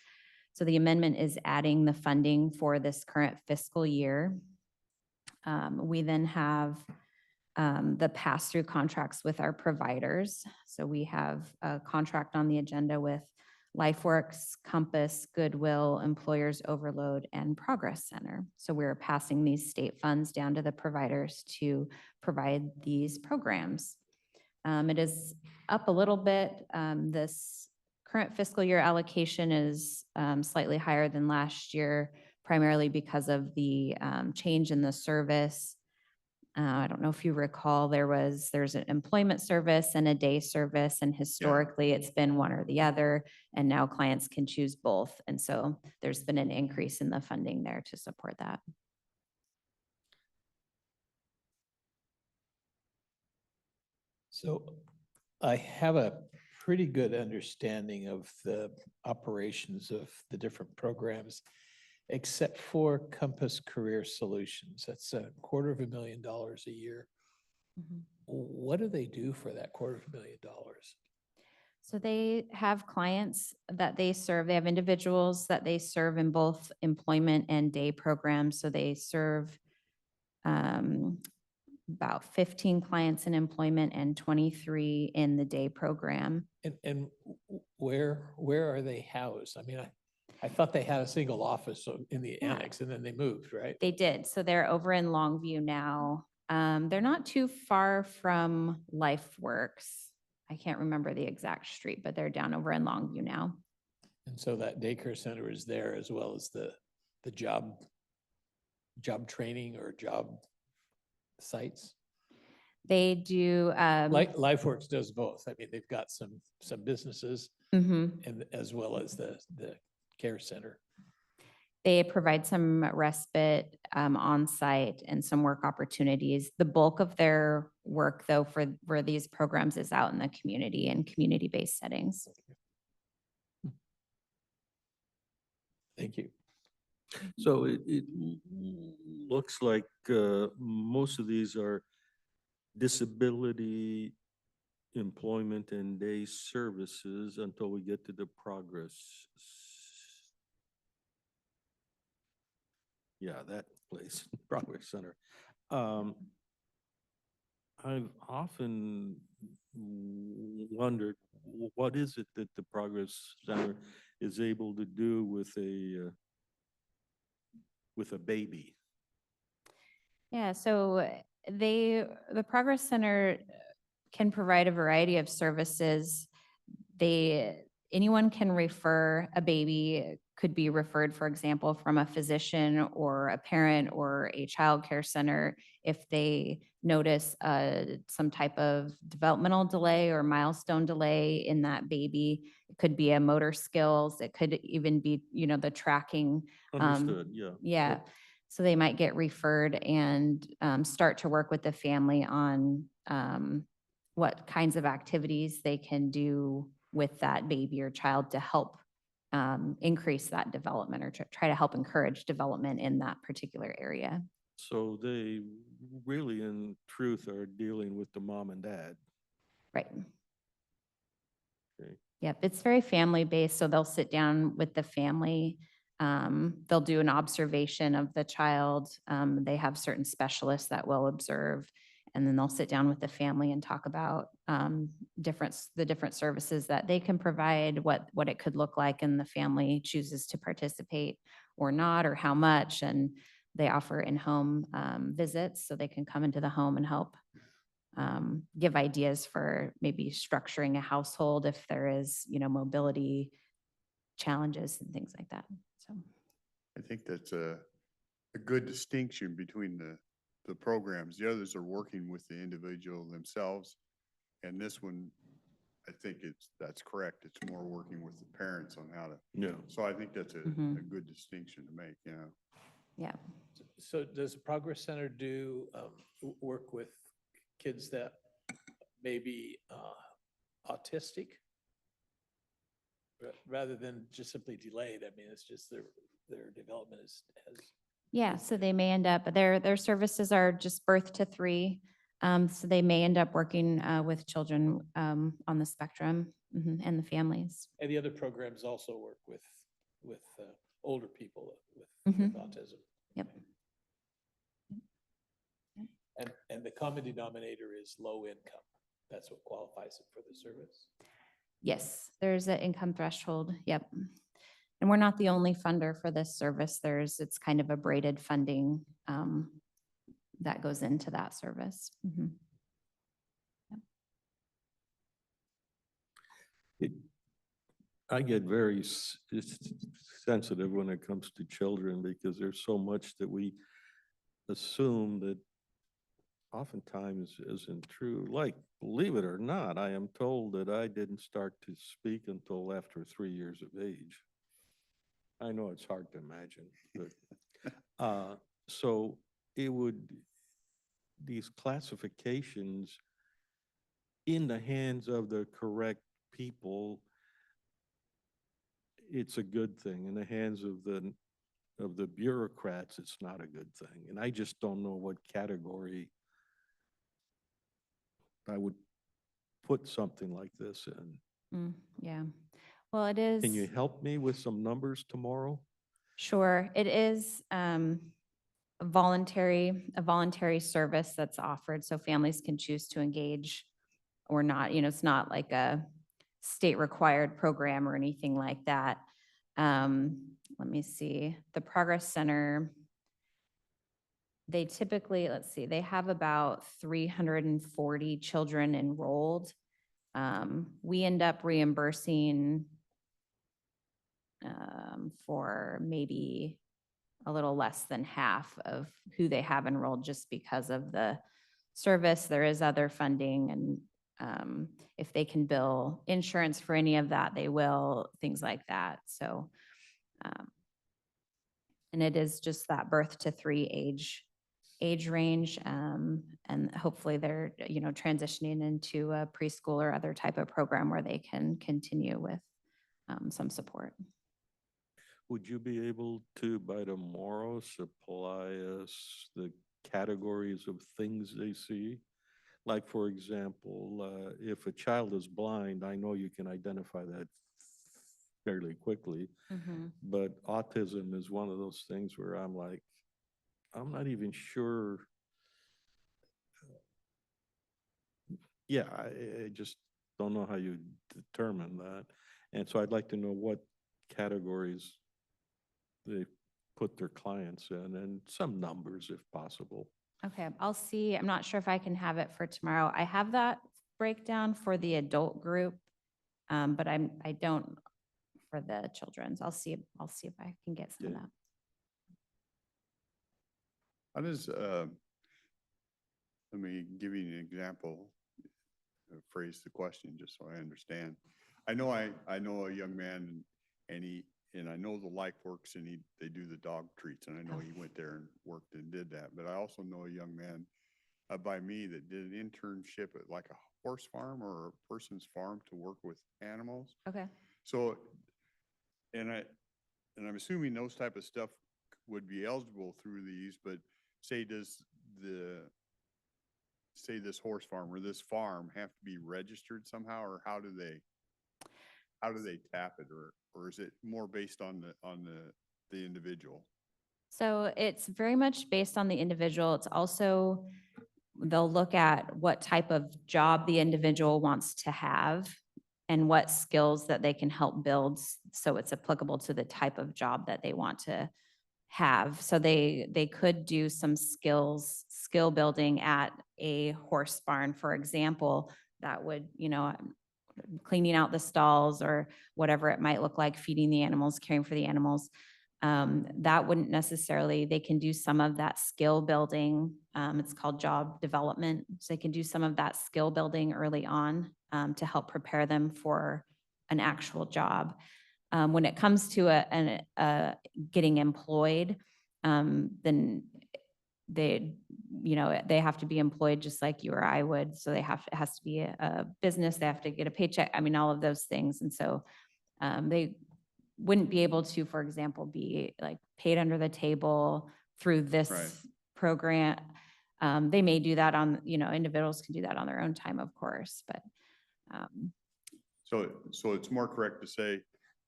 So the amendment is adding the funding for this current fiscal year. We then have the pass-through contracts with our providers. So we have a contract on the agenda with LifeWorks, Compass, Goodwill, Employers Overload, and Progress Center. So we're passing these state funds down to the providers to provide these programs. It is up a little bit. This current fiscal year allocation is slightly higher than last year, primarily because of the change in the service. I don't know if you recall, there's an employment service and a day service, and historically it's been one or the other, and now clients can choose both. And so there's been an increase in the funding there to support that. So I have a pretty good understanding of the operations of the different programs, except for Compass Career Solutions. That's $250,000 a year. Mhm. What do they do for that $250,000? So they have clients that they serve. They have individuals that they serve in both employment and day programs. So they serve about 15 clients in employment and 23 in the day program. And where are they housed? I mean, I thought they had a single office in the Yeah. annex and then they moved, right? They did. So they're over in Longview now. They're not too far from LifeWorks. I can't remember the exact street, but they're down over in Longview now. And so that daycare center is there as well as the job training or job sites? They do. Like LifeWorks does both. I mean, they've got some businesses Mhm. and as well as the care center. They provide some respite on site and some work opportunities. The bulk of their work, though, for these programs is out in the community and community-based settings. Thank you. So it looks like most of these are disability employment and day services until we get to the progress. Yeah, that place, Progress Center. I've often wondered, what is it that the Progress Center is able to do with a baby? Yeah, so the Progress Center can provide a variety of services. Anyone can refer a baby, could be referred, for example, from a physician or a parent or a child care center if they notice some type of developmental delay or milestone delay in that baby. It could be a motor skills. It could even be, the tracking. Understood, yeah. Yeah. So they might get referred and start to work with the family on what kinds of activities they can do with that baby or child to help increase that development or try to help encourage development in that particular area. So they really, in truth, are dealing with the mom and dad. Right. Okay. Yep, it's very family-based, so they'll sit down with the family. They'll do an observation of the child. They have certain specialists that will observe, and then they'll sit down with the family and talk about the different services that they can provide, what it could look like, and the family chooses to participate or not, or how much. And they offer in-home visits, so they can come into the home and help give ideas for maybe structuring a household if there is, mobility challenges and things like that. So I think that's a good distinction between the programs. The others are working with the individual themselves. And this one, I think that's correct. It's more working with the parents on how to. Yeah. So I think that's a good distinction to make, yeah. yeah. So does the Progress Center do work with kids that may be autistic? Rather than just simply delayed, I mean, it's just their development has. Yeah, so they may end up, their services are just birth to 3. So they may end up working with children on the spectrum and the families. And the other programs also work with older people with Mhm. autism. Yep. And the common denominator is low income. That's what qualifies it for the service. Yes, there's an income threshold. Yep. And we're not the only funder for this service. It's kind of a braided funding that goes into that service. Mhm. I get very sensitive when it comes to children because there's so much that we assume that oftentimes isn't true. Like, believe it or not, I am told that I didn't start to speak until after 3 years of age. I know it's hard to imagine, but so it would, these classifications in the hands of the correct people, it's a good thing. In the hands of the bureaucrats, it's not a good thing. And I just don't know what category I would put something like this in. Yeah. Well, it is. Can you help me with some numbers tomorrow? Sure. It is a voluntary service that's offered, so families can choose to engage or not. It's not like a state required program or anything like that. Let me see. The Progress Center, they typically, let's see, they have about 340 children enrolled. We end up reimbursing for maybe a little less than half of who they have enrolled just because of the service. There is other funding, and if they can bill insurance for any of that, they will, things like that. So, and it is just that birth to 3 age range, and hopefully they're, transitioning into a preschool or other type of program where they can continue with some support. Would you be able to, by tomorrow, supply us the categories of things they see? Like, for example, if a child is blind, I know you can identify that fairly quickly, but autism is one of those things where I'm like, I'm not even sure. Yeah, I just don't know how you determine that. And so I'd like to know what categories they put their clients in and some numbers if possible. Okay, I'll see. I'm not sure if I can have it for tomorrow. I have that breakdown for the adult group, but I don't for the children's. I'll see if I can get some of that. How does, let me give you an example, phrase the question just so I understand. I know a young man and I know the Life Works and they do the dog treats, and I know he went there and worked and did that, but I also know a young man by me that did an internship at like a horse farm or a person's farm to work with animals. Okay. So, and I'm assuming those type of stuff would be eligible through these, but say this horse farm or this farm have to be registered somehow, or how do they tap it, or is it more based on the individual? So it's very much based on the individual. It's also, they'll look at what type of job the individual wants to have and what skills that they can help build, so it's applicable to the type of job that they want to have. So they could do some skill building at a horse barn, for example, that would, cleaning out the stalls or whatever it might look like, feeding the animals, caring for the animals. That wouldn't necessarily, they can do some of that skill building. It's called job development. So they can do some of that skill building early on to help prepare them for an actual job. When it comes to getting employed, then they have to be employed just like you or I would. So it has to be a business. They have to get a paycheck. I mean, all of those things. And so They wouldn't be able to, for example, be like paid under the table through Right. this program. They may do that on, individuals can do that on their own time, of course, but So it's more correct to say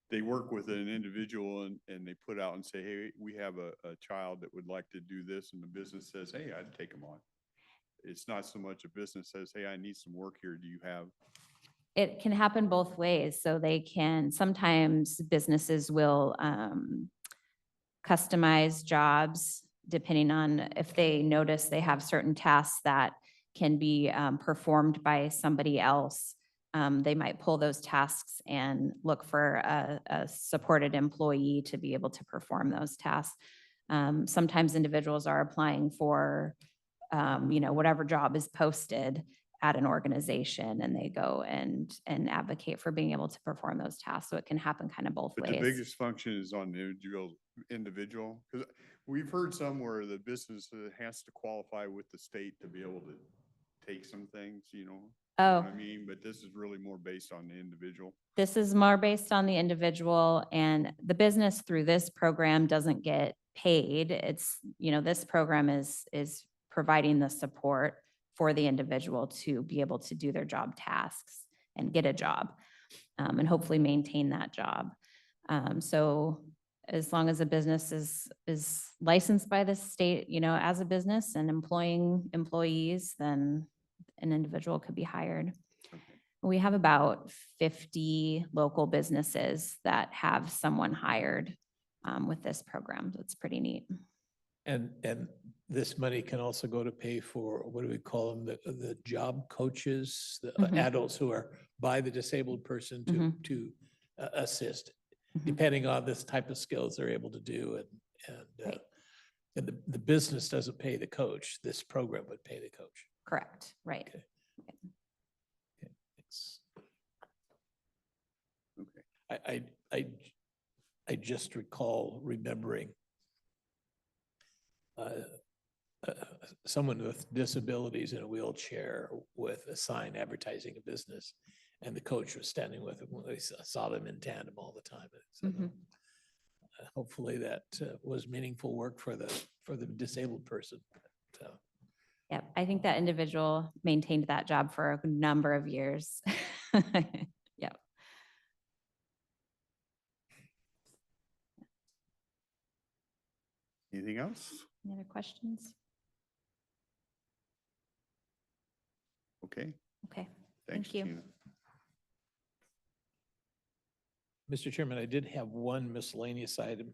they work with an individual and they put out and say, hey, we have a child that would like to do this, and the business says, hey, I'd take them on. It's not so much a business says, hey, I need some work here. Do you have? it can happen both ways. So they can, sometimes businesses will customize jobs depending on if they notice they have certain tasks that can be performed by somebody else. They might pull those tasks and look for a supported employee to be able to perform those tasks. Sometimes individuals are applying for, whatever job is posted at an organization, and they go and advocate for being able to perform those tasks. So it can happen kind of both But ways. the biggest function is on the individual, because we've heard some where the business has to qualify with the state to be able to take some things, you know? Oh. I mean, but this is really more based on the individual. This is more based on the individual, and the business through this program doesn't get paid. It's, this program is providing the support for the individual to be able to do their job tasks and get a job, and hopefully maintain that job. So as long as a business is licensed by the state, as a business and employing employees, then an individual could be hired. We have about 50 local businesses that have someone hired with this program. So it's pretty neat. And this money can also go to pay for, what do we call them, the job coaches, the Mhm. adults who are by the disabled person Mhm. to assist, Mhm. depending on this type of skills they're able to do. Right. And the business doesn't pay the coach. This program would pay the coach. Correct, right. Okay. Okay, thanks. Okay. I just recall remembering someone with disabilities in a wheelchair with a sign advertising a business, and the coach was standing with him. I saw them in tandem all the time. So, Mhm. hopefully that was meaningful work for the disabled person. So, Yep, I think that individual maintained that job for a number of years. Yep. Anything else? Any other questions? Okay. Okay, Thanks, thank you. Tina. Mr. Chairman, I did have one miscellaneous item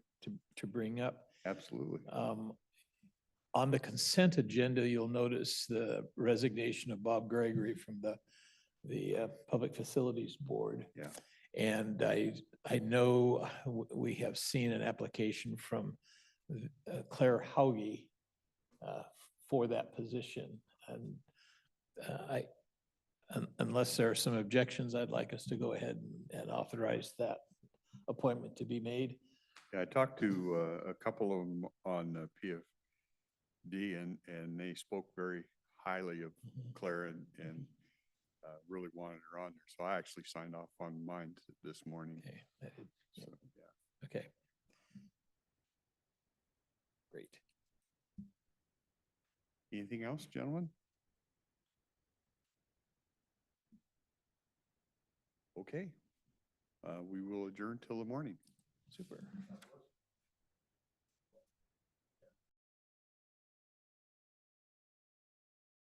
to bring up. Absolutely. On the consent agenda, you'll notice the resignation of Bob Gregory from the Public Facilities Board. Yeah. And I know we have seen an application from Claire Hauge for that position. And unless there are some objections, I'd like us to go ahead and authorize that appointment to be made. Yeah, I talked to a couple of them on PFD, and they spoke very highly of Claire and really wanted her on there. So I actually signed off on mine this morning. Okay. So, yeah. Okay. Great. Anything else, gentlemen? Okay. We will adjourn till the morning. Super.